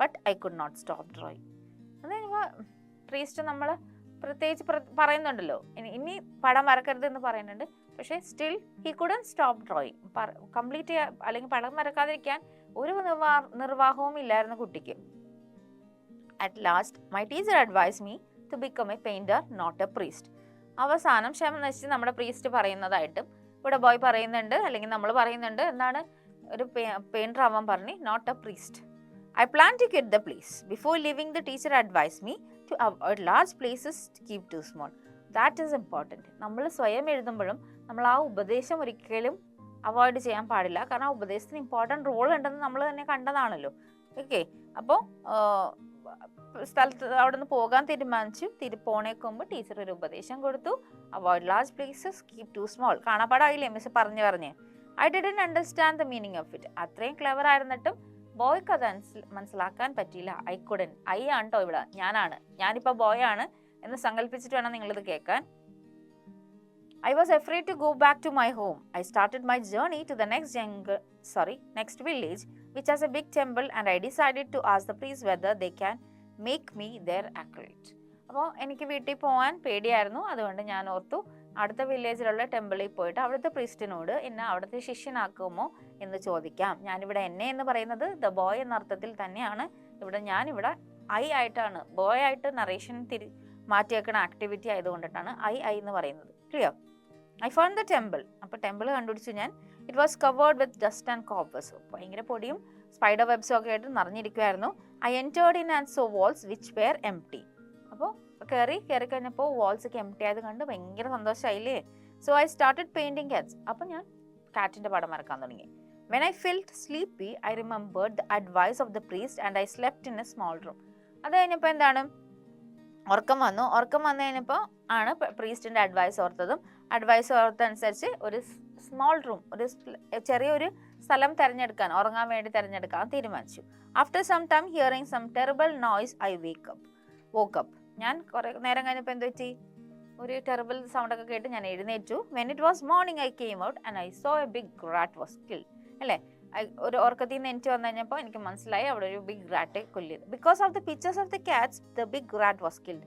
but I could not stop drawing. അത് പ്രീസ്റ്റ് നമ്മൾ പ്രത്യേകിച്ച് പറയുന്നുണ്ടല്ലോ ഇനി പടം വരക്കരുത് എന്ന് പറയുന്നുണ്ട്. പക്ഷേ still he couldn't stop drawing. Complete അല്ലെങ്കിൽ പടം വരക്കാതിരിക്കാൻ ഒരു നിർവാഹവും ഇല്ലായിരുന്നു കുട്ടിക്ക്. At last my teacher advise me to become a painter not a priest. അവസാനം ക്ഷമ നശിച്ച് നമ്മുടെ പ്രീസ്റ്റ് പറയുന്നതായിട്ടും ഇവിടെ ബോയ് പറയുന്നുണ്ട്, അല്ലെങ്കിൽ നമ്മൾ പറയുന്നുണ്ട് എന്താണ്, ഒരു പെയിൻറ്റർ ആവാൻ പറഞ്ഞ് not a priest. I plan to quit the place. Before leaving, the teacher advised me to avoid large places, to keep too small. That is important. നമ്മൾ സ്വയം എഴുതുമ്പോഴും നമ്മൾ ആ ഉപദേശം ഒരിക്കലും അവോയ്ഡ് ചെയ്യാൻ പാടില്ല. കാരണം ആ ഉപദേശത്തിന് ഇമ്പോർട്ടൻറ്റ് റോൾ ഉണ്ടെന്ന് നമ്മൾ തന്നെ കണ്ടതാണല്ലോ. ഓക്കെ. അപ്പോൾ സ്ഥലത്ത് അവിടെ നിന്ന് പോകാൻ തീരുമാനിച്ചു. പോണേക്കുമ്പോൾ ടീച്ചർ ഒരു ഉപദേശം കൊടുത്തു, avoid large places, keep to small. കാണാപ്പാടായില്ലേ മിസ് പറഞ്ഞ്. I didn't understand the meaning of it. അത്രയും ക്ലെവർ ആയിരുന്നിട്ടും ബോയ്ക്ക് അത് മനസ്സിലാക്കാൻ പറ്റിയില്ല. I couldn't. ഐ ആണ് കേട്ടോ ഇവിടെ, ഞാനിപ്പോൾ ബോയ് ആണ് എന്ന് സങ്കല്പിച്ചിട്ട് വേണം നിങ്ങളിത് കേൾക്കാൻ. I was afraid to go back to my home. I started my journey to the next village, which has a big temple, and I decided to ask the priest whether they can make me their acolyte. അപ്പോൾ എനിക്ക് വീട്ടിൽ പോകാൻ പേടിയായിരുന്നു. അതുകൊണ്ട് ഞാൻ ഓർത്തു അടുത്ത വില്ലേജിലുള്ള ടെമ്പിളിൽ പോയിട്ട് അവിടുത്തെ പ്രീസ്റ്റിനോട് എന്നെ അവിടുത്തെ ശിഷ്യനാക്കുമോ എന്ന് ചോദിക്കാം. ഞാനിവിടെ എന്നെ എന്ന് പറയുന്നത് ദ ബോയ് എന്ന അർത്ഥത്തിൽ തന്നെയാണ്. ഞാനിവിടെ ഐ ആയിട്ടാണ്, ബോയ് ആയിട്ട് നറേഷൻ മാറ്റിയേക്കുന്ന ആക്ടിവിറ്റി ആയതുകൊണ്ടിട്ടാണ് ഐ എന്ന് പറയുന്നത്. Clear? I found the temple. അപ്പോൾ ടെമ്പിൾ കണ്ടുപിടിച്ചു ഞാൻ. It was covered with dust and coppers. ഭയങ്കര പൊടിയും സ്പൈഡർ വെബ്സും ഒക്കെ ആയിട്ട് നിറഞ്ഞിരിക്കുമായിരുന്നു. I entered in and saw walls which were empty. അപ്പോൾ കയറി കഴിഞ്ഞപ്പോൾ വാൾസ് ഒക്കെ എംപ്റ്റി ആയത് കണ്ട് ഭയങ്കര സന്തോഷമായില്ലേ. So I started painting cats. അപ്പോൾ ഞാൻ കാറ്റിൻ്റെ പടം വരക്കാൻ തുടങ്ങി. When I felt sleepy I remembered the advice of the priest and I slept in a small room. അത് കഴിഞ്ഞപ്പോൾ എന്താണ്, ഉറക്കം വന്നു കഴിഞ്ഞപ്പോൾ ആണ് പ്രീസ്റ്റിൻ്റെ അഡ്വൈസ് ഓർത്തനുസരിച്ച് ഒരു സ്മോൾ റൂം, ഒരു ചെറിയൊരു സ്ഥലം ഉറങ്ങാൻ വേണ്ടി തിരഞ്ഞെടുക്കാൻ തീരുമാനിച്ചു. After some time hearing some terrible noise I woke up. ഞാൻ കുറേ നേരം കഴിഞ്ഞപ്പോൾ എന്ത് പറ്റി, ഒരു ടെറിബിൾ സൗണ്ടൊക്കെ കേട്ട് ഞാൻ എഴുന്നേറ്റു. When it was morning I came out and I saw a big rat was killed. അല്ലേ, ഒരു ഉറക്കത്തിൽ നിന്ന് എനിക്ക് വന്നു കഴിഞ്ഞപ്പോൾ എനിക്ക് മനസ്സിലായി അവിടെ ഒരു ബിഗ് റാറ്റ് കൊല്ലിയത്. Because of the pictures of the cats the big rat was killed.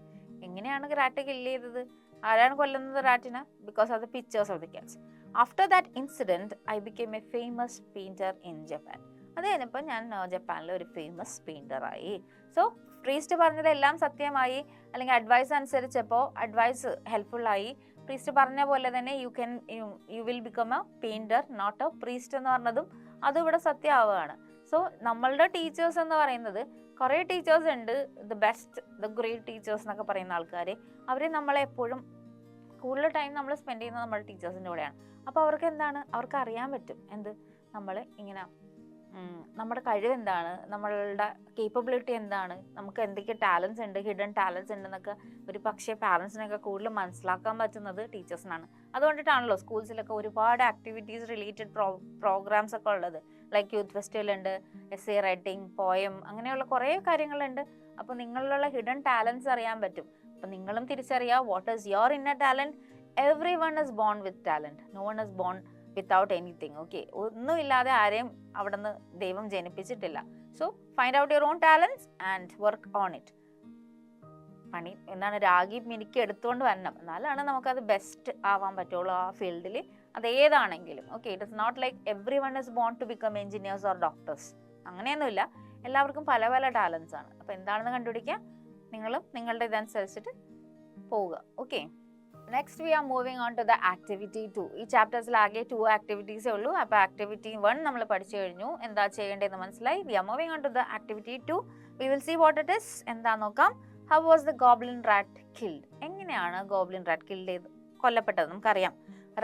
എങ്ങനെയാണ് റാറ്റ് കില്ല് ചെയ്തത്, ആരാണ് കൊല്ലുന്നത് റാറ്റിന്? Because of the pictures of the cats. After that incident I became a famous painter in Japan. അത് കഴിഞ്ഞപ്പോൾ ഞാൻ ജപ്പാനിലെ ഒരു ഫേമസ് പെയിൻറ്ററായി. സോ പ്രീസ്റ്റ് പറഞ്ഞതെല്ലാം സത്യമായി അല്ലെങ്കിൽ അഡ്വൈസ് അനുസരിച്ചപ്പോൾ അഡ്വൈസ് ഹെൽപ്ഫുള്ളായി. പ്രീസ്റ്റ് പറഞ്ഞ പോലെ തന്നെ you will become a painter not a priest എന്ന് പറഞ്ഞതും അതും ഇവിടെ സത്യമാവുകയാണ്. സോ നമ്മളുടെ ടീച്ചേഴ്സ് എന്ന് പറയുന്നത് കുറേ ടീച്ചേഴ്സ് ഉണ്ട്, the best the great teachers എന്നൊക്കെ പറയുന്ന ആൾക്കാർ. അവർ നമ്മളെ എപ്പോഴും കൂടുതൽ ടൈം നമ്മൾ സ്പെൻഡ് ചെയ്യുന്നത് നമ്മുടെ ടീച്ചേഴ്സിൻ്റെ കൂടെയാണ്. അപ്പോൾ അവർക്ക് എന്താണ്, അവർക്ക് അറിയാൻ പറ്റും എന്ത് നമ്മൾ ഇങ്ങനെ നമ്മുടെ കഴിവ് എന്താണ്, നമ്മളുടെ കേപ്പബിലിറ്റി എന്താണ്, നമുക്ക് എന്തൊക്കെ ടാലൻസ് ഉണ്ട്, ഹിഡൻ ടാലൻസ് ഉണ്ടെന്നൊക്കെ ഒരു പക്ഷേ പാരൻസിനൊക്കെ കൂടുതൽ മനസ്സിലാക്കാൻ പറ്റുന്നത് ടീച്ചേഴ്സിനാണ്. അതുകൊണ്ടിട്ടാണല്ലോ സ്കൂൾസിലൊക്കെ ഒരുപാട് ആക്ടിവിറ്റീസ് റിലേറ്റഡ് പ്രോഗ്രാംസ് ഒക്കെ ഉള്ളത്. ലൈക്ക് യൂത്ത് ഫെസ്റ്റിവൽ ഉണ്ട്, എസ്സേ റൈറ്റിംഗ്, പോയം, അങ്ങനെയുള്ള കുറേ കാര്യങ്ങളുണ്ട്. അപ്പോൾ നിങ്ങളിലുള്ള ഹിഡൻ ടാലൻസ് അറിയാൻ പറ്റും. അപ്പോൾ നിങ്ങളും തിരിച്ചറിയുക what is your inner talent. Every one is born with talent, no one is born without anything. Okay, ഒന്നുമില്ലാതെ ആരെയും അവിടെ നിന്ന് ദൈവം ജനിപ്പിച്ചിട്ടില്ല. So find out your own talents and work on it. പണി എന്താണ്, രാഗി മിനുക്കി എടുത്തുകൊണ്ട് വരണം, എന്നാലാണ് നമുക്കത് ബെസ്റ്റ് ആവാൻ പറ്റുള്ളൂ ആ ഫീൽഡിൽ, അത് ഏതാണെങ്കിലും. Okay, it is not like every one is born to become engineers or doctors, അങ്ങനെയൊന്നുമില്ല. എല്ലാവർക്കും പല പല ടാലൻസ് ആണ്. അപ്പോൾ എന്താണെന്ന് കണ്ടുപിടിക്കുക, നിങ്ങളും നിങ്ങളുടെ ഇതനുസരിച്ചിട്ട് പോവുക. Okay, next we are moving on to the activity 2. ഈ ചാപ്റ്റേഴ്സിൽ ആകെ 2 ആക്ടിവിറ്റീസേ ഉള്ളൂ. അപ്പോൾ ആക്ടിവിറ്റി 1 നമ്മൾ പഠിച്ചു കഴിഞ്ഞു, എന്താ ചെയ്യേണ്ടതെന്ന് മനസ്സിലായി. We are moving on to the activity 2. We will see what it is. എന്താ നോക്കാം. How was the goblin rat killed? എങ്ങനെയാണ് ഗോബ്ലിൻ റാറ്റ് കൊല്ലപ്പെട്ടത്? നമുക്കറിയാം.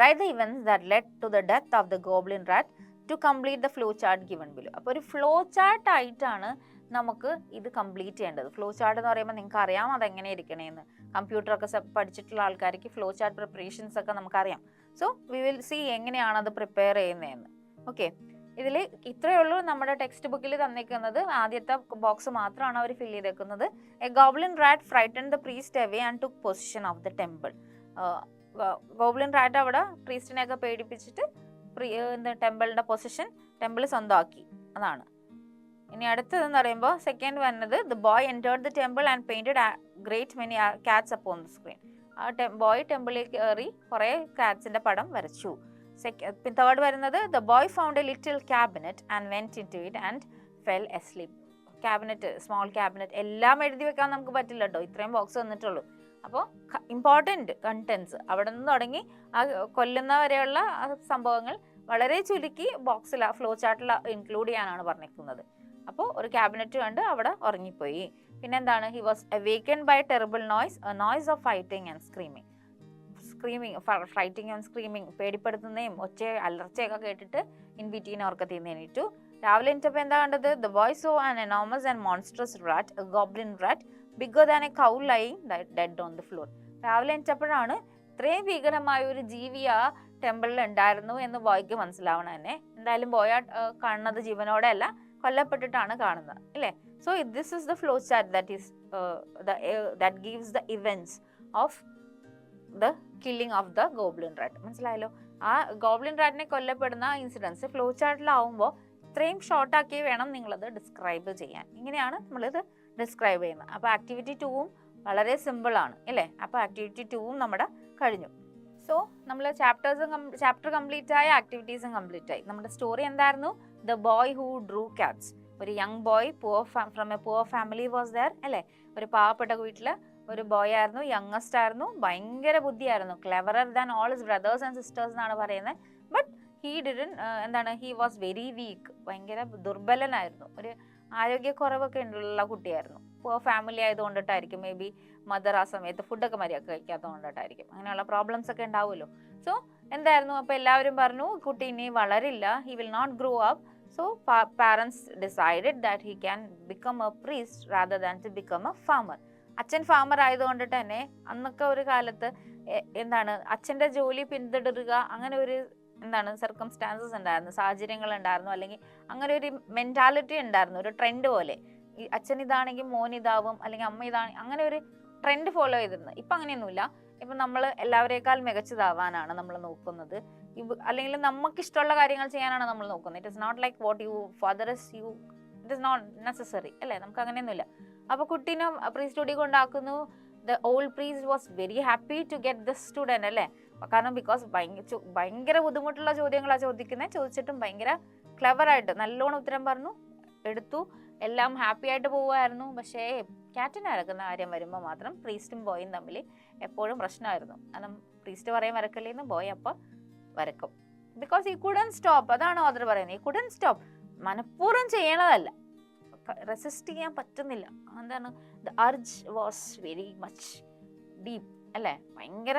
Write the events that led to the death of the goblin rat to complete the flow chart given below. അപ്പോൾ ഒരു flow chart ആയിട്ടാണ് നമുക്ക് ഇത് കംപ്ലീറ്റ് ചെയ്യേണ്ടത്. ഫ്ലോ ചാർട്ട് എന്ന് പറയുമ്പോൾ നിങ്ങൾക്ക് അറിയാം അതെങ്ങനെ ഇരിക്കണേന്ന്. കമ്പ്യൂട്ടറൊക്കെ പഠിച്ചിട്ടുള്ള ആൾക്കാർക്ക് ഫ്ലോ ചാർട്ട് പ്രിപ്പറേഷൻസ് ഒക്കെ നമുക്കറിയാം. സോ വി വിൽ സീ എങ്ങനെയാണ് അത് പ്രിപ്പയർ ചെയ്യുന്നതെന്ന്. ഓക്കെ, ഇതിൽ ഇത്രയേ ഉള്ളൂ നമ്മുടെ ടെക്സ്റ്റ് ബുക്കിൽ തന്നിരിക്കുന്നത്. ആദ്യത്തെ ബോക്സ് മാത്രമാണ് അവർ ഫിൽ ചെയ്തേക്കുന്നത്. A goblin rat frightened the priest away and took position of the temple. Goblin rat അവിടെ പ്രീസ്റ്റിനെയൊക്കെ പേടിപ്പിച്ചിട്ട് ടെമ്പിളിന്റെ പൊസിഷൻ, ടെമ്പിൾ സ്വന്തമാക്കി. അതാണ്. ഇനി അടുത്തതെന്ന് പറയുമ്പോൾ സെക്കൻഡ് വരുന്നത് the boy entered the temple and painted great many cats upon the screen. ആ boy ടെമ്പിളിൽ കയറി കുറേ കാറ്റ്സിന്റെ പടം വരച്ചു. തേർഡ് വരുന്നത് the boy found a little cabinet and went into it and fell asleep. Cabinet, small cabinet, എല്ലാം എഴുതി വെക്കാൻ നമുക്ക് പറ്റില്ല കേട്ടോ, ഇത്രയും ബോക്സ് വന്നിട്ടുള്ളൂ. അപ്പോൾ ഇമ്പോർട്ടൻറ്റ് കണ്ടൻസ് അവിടെ നിന്ന് തുടങ്ങി ആ കൊല്ലുന്ന വരെയുള്ള സംഭവങ്ങൾ വളരെ ചുരുക്കി ബോക്സിൽ ഫ്ലോ ചാർട്ടിൽ ഇൻക്ലൂഡ് ചെയ്യാനാണ് പറഞ്ഞിരിക്കുന്നത്. അപ്പോൾ ഒരു ക്യാബിനറ്റ് കണ്ട് അവിടെ ഉറങ്ങിപ്പോയി. പിന്നെന്താണ്, he was awakened by terrible noise, a noise of fighting and screaming. Fighting and screaming, പേടിപ്പെടുത്തുന്നതും അലർച്ചയൊക്കെ കേട്ടിട്ട് ഇൻ ബിറ്റ്വീൻ ഉറക്കത്തിൽ എണീറ്റു. രാവിലെ എണീറ്റപ്പോൾ എന്താ കണ്ടത്? The boy saw an enormous and monstrous rat, a goblin rat bigger than a cow lying dead on the floor. രാവിലെ എണീറ്റപ്പോഴാണ് ഇത്രയും ഭീകരമായ ഒരു ജീവി ആ ടെമ്പിളിൽ ഉണ്ടായിരുന്നു എന്ന് ബോയ്ക്ക് മനസ്സിലാവണം തന്നെ. എന്തായാലും ബോയ് കാണുന്നത് ജീവനോടെ അല്ല, കൊല്ലപ്പെട്ടിട്ടാണ് കാണുന്നത്, അല്ലേ? So this is the flow chart that gives the events of the killing of the goblin rat. മനസ്സിലായല്ലോ? ആ ഗോബ്ലിൻ റാറ്റിനെ കൊല്ലപ്പെടുന്ന ഇൻസിഡൻസ് ഫ്ലോ ചാർട്ടിലാവുമ്പോൾ ഇത്രയും ഷോർട്ടാക്കി വേണം നിങ്ങളത് ഡിസ്ക്രൈബ് ചെയ്യാൻ. ഇങ്ങനെയാണ് നമ്മളിത് ഡിസ്ക്രൈബ് ചെയ്യുന്നത്. അപ്പോൾ ആക്ടിവിറ്റി 2 വളരെ സിമ്പിളാണ്, അല്ലേ? അപ്പോൾ ആക്ടിവിറ്റി 2 നമ്മുടെ കഴിഞ്ഞു. സോ നമ്മൾ ചാപ്റ്റർ കംപ്ലീറ്റ് ആയി, ആക്ടിവിറ്റീസും കംപ്ലീറ്റ് ആയി. നമ്മുടെ സ്റ്റോറി എന്തായിരുന്നു? The boy who drew cats. A young boy from a poor family was there, അല്ലേ? ഒരു പാവപ്പെട്ട വീട്ടിൽ ഒരു ബോയ് ആയിരുന്നു, യങ്ങസ്റ്റ് ആയിരുന്നു, ഭയങ്കര ബുദ്ധിയായിരുന്നു, cleverer than all his brothers and sisters എന്നാണ് പറയുന്നത്. But he was very weak, ഭയങ്കര ദുർബലനായിരുന്നു, ഒരു ആരോഗ്യക്കുറവൊക്കെ ഉള്ള കുട്ടിയായിരുന്നു. പുവർ ഫാമിലി ആയതുകൊണ്ടിട്ടായിരിക്കും, മേ ബി മദർ ആ സമയത്ത് ഫുഡൊക്കെ മര്യാദക്ക് കഴിക്കാത്തത് കൊണ്ടിട്ടായിരിക്കും, അങ്ങനെയുള്ള പ്രോബ്ലംസ് ഒക്കെ ഉണ്ടാവുമല്ലോ. സോ എന്തായിരുന്നു, അപ്പോൾ എല്ലാവരും പറഞ്ഞു കുട്ടി ഇനി വളരില്ല, he will not grow up. So parents decided that he can become a priest rather than to become a farmer. അച്ഛൻ ഫാമർ ആയതുകൊണ്ടിട്ട് തന്നെ അന്നൊക്കെ ഒരു കാലത്ത് അച്ഛൻ്റെ ജോലി പിന്തുടരുക, അങ്ങനെ ഒരു സർക്കംസ്റ്റാൻസസ് ഉണ്ടായിരുന്നു, സാഹചര്യങ്ങൾ ഉണ്ടായിരുന്നു, അല്ലെങ്കിൽ അങ്ങനെ ഒരു മെൻറ്റാലിറ്റി ഉണ്ടായിരുന്നു, ഒരു ട്രെൻഡ് പോലെ. ഈ അച്ഛൻ ഇതാണെങ്കിൽ മോൻ ഇതാവും, അല്ലെങ്കിൽ അമ്മ ഇതാണെങ്കിൽ അങ്ങനെ ഒരു ട്രെൻഡ് ഫോളോ ചെയ്തിരുന്നത്. ഇപ്പം അങ്ങനെയൊന്നുമില്ല. ഇപ്പം നമ്മൾ എല്ലാവരേക്കാൾ മികച്ചതാവാനാണ് നമ്മൾ നോക്കുന്നത്, അല്ലെങ്കിൽ നമുക്ക് ഇഷ്ടമുള്ള കാര്യങ്ങൾ ചെയ്യാനാണ് നമ്മൾ നോക്കുന്നത്. It is not like what you father is you, it is not necessary, അല്ലേ? നമുക്ക് അങ്ങനെയൊന്നുമില്ല. അപ്പോൾ കുട്ടീനെ പ്രീസ്റ്റ്ഹുഡിൽ കൊണ്ടാക്കുന്നു. The old priest was very happy to get this student, അല്ലേ? കാരണം ബിക്കോസ് ഭയങ്കര ബുദ്ധിമുട്ടുള്ള ചോദ്യങ്ങളാണ് ചോദിച്ചിട്ടും ഭയങ്കര ക്ലെവറായിട്ട് നല്ലോണം ഉത്തരം പറഞ്ഞു എടുത്തു. എല്ലാം ഹാപ്പി ആയിട്ട് പോവുമായിരുന്നു. പക്ഷേ ക്യാറ്റിനെ വരക്കുന്ന കാര്യം വരുമ്പോൾ മാത്രം പ്രീസ്റ്റും ബോയും തമ്മിൽ എപ്പോഴും പ്രശ്നമായിരുന്നു. കാരണം പ്രീസ്റ്റ് പറയും വരക്കല്ലേന്ന്, ബോയ് അപ്പം വരക്കും. ബിക്കോസ് ഈ കുഡൻ സ്റ്റോപ്പ്, അതാണ് ഓദർ പറയുന്നത്. ഈ കുഡൻ സ്റ്റോപ്പ് മനഃപൂർവ്വം ചെയ്യണതല്ല, റെസിസ്റ്റ് ചെയ്യാൻ പറ്റുന്നില്ല. എന്താണ്, the urge was very much deep അല്ലേ, ഭയങ്കര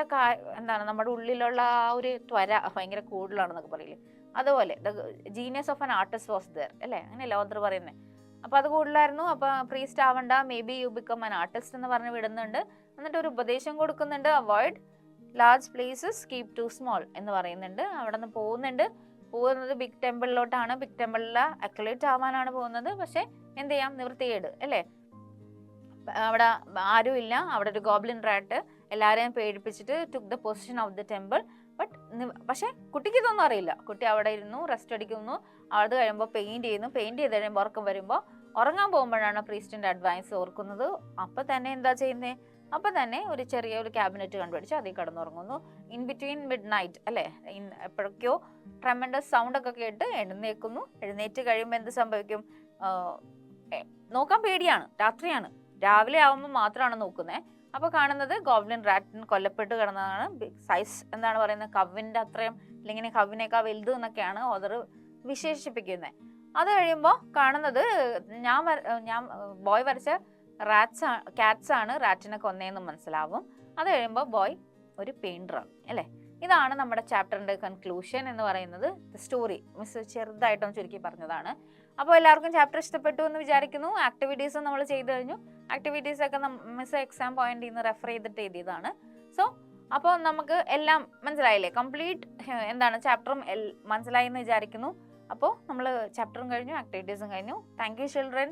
എന്താണ് നമ്മുടെ ഉള്ളിലുള്ള ആ ഒരു ത്വര ഭയങ്കര കൂടുതലാണെന്നൊക്കെ പറയില്ലേ, അതുപോലെ the genius of an artist was there അല്ലേ, അങ്ങനെയല്ല ഓദർ പറയുന്നത്. അപ്പോൾ അത് കൂടുതലായിരുന്നു. അപ്പോൾ പ്രീസ്റ്റ് ആവണ്ട, maybe you become an artist എന്ന് പറഞ്ഞ് വിടുന്നുണ്ട്. എന്നിട്ട് ഒരു ഉപദേശം കൊടുക്കുന്നുണ്ട്, avoid large places, keep to small എന്ന് പറയുന്നുണ്ട്. അവിടെ നിന്ന് പോകുന്നത് ബിഗ് ടെമ്പിളിലോട്ടാണ്. ബിഗ് ടെമ്പിളിലെ അക്യുലേറ്റ് ആവാനാണ് പോകുന്നത്. പക്ഷെ എന്ത് ചെയ്യാം, നിവൃത്തികേട് അല്ലേ, അവിടെ ആരും ഇല്ല, അവിടെ ഒരു ഗോബ്ലിൻ റാറ്റ് എല്ലാവരെയും പേടിപ്പിച്ചിട്ട് took the position of the temple. പക്ഷെ കുട്ടിക്ക് ഇതൊന്നും അറിയില്ല. കുട്ടി അവിടെ ഇരുന്നു റെസ്റ്റ് അടിക്കുന്നു. അത് കഴിയുമ്പോൾ പെയിന്റ് ചെയ്ത് കഴിയുമ്പോൾ ഉറക്കം വരുമ്പോൾ, ഉറങ്ങാൻ പോകുമ്പോഴാണ് പ്രീസ്റ്റിന്റെ അഡ്വൈസ് ഓർക്കുന്നത്. അപ്പം തന്നെ എന്താ ചെയ്യുന്നത്, അപ്പം തന്നെ ഒരു ചെറിയൊരു ക്യാബിനറ്റ് കണ്ടുപിടിച്ച് അതിൽ കിടന്നുറങ്ങുന്നു. ഇൻ ബിറ്റ്വീൻ മിഡ് നൈറ്റ് അല്ലേ, എപ്പോഴൊക്കെയോ ട്രെമൻഡസ് സൗണ്ട് ഒക്കെ കേട്ട് എഴുന്നേറ്റ് കഴിയുമ്പോൾ എന്ത് സംഭവിക്കും, നോക്കാൻ പേടിയാണ്, രാത്രിയാണ്. രാവിലെ ആവുമ്പോൾ മാത്രമാണ് നോക്കുന്നത്. അപ്പോൾ കാണുന്നത് ഗോബ്ലിൻ റാറ്റിന് കൊല്ലപ്പെട്ട് കിടന്നതാണ്. സൈസ് എന്താണ് പറയുന്നത്, കവിൻ്റെ അത്രയും അല്ലെങ്കിൽ കവിനേക്കാൾ വലുത് എന്നൊക്കെയാണ് ഓദർ വിശേഷിപ്പിക്കുന്നത്. അത് കഴിയുമ്പോൾ കാണുന്നത് ഞാൻ ബോയ് വരച്ച കാറ്റ്സ് ആണ് റാറ്റിനെ കൊന്നേന്ന് മനസ്സിലാവും. അത് കഴിയുമ്പോൾ ബോയ് ഒരു പെയിന്ററാണ് അല്ലേ. ഇതാണ് നമ്മുടെ ചാപ്റ്ററിന്റെ കൺക്ലൂഷൻ എന്ന് പറയുന്നത്. സ്റ്റോറി മിസ് ചെറുതായിട്ടും ചുരുക്കി പറഞ്ഞതാണ്. അപ്പോൾ എല്ലാവർക്കും ചാപ്റ്റർ ഇഷ്ടപ്പെട്ടു എന്ന് വിചാരിക്കുന്നു. ആക്ടിവിറ്റീസ് നമ്മൾ ചെയ്തു കഴിഞ്ഞു. ആക്ടിവിറ്റീസ് ഒക്കെ മിസ് എക്സാം പോയിന്റിൽ നിന്ന് റെഫർ ചെയ്തിട്ട് എഴുതിയതാണ്. സോ അപ്പോൾ നമുക്ക് എല്ലാം മനസ്സിലായില്ലേ, കംപ്ലീറ്റ് എന്താണ് ചാപ്റ്ററും മനസ്സിലായി എന്ന് വിചാരിക്കുന്നു. അപ്പോൾ നമ്മൾ ചാപ്റ്ററും കഴിഞ്ഞു, ആക്ടിവിറ്റീസും കഴിഞ്ഞു. Thank you children.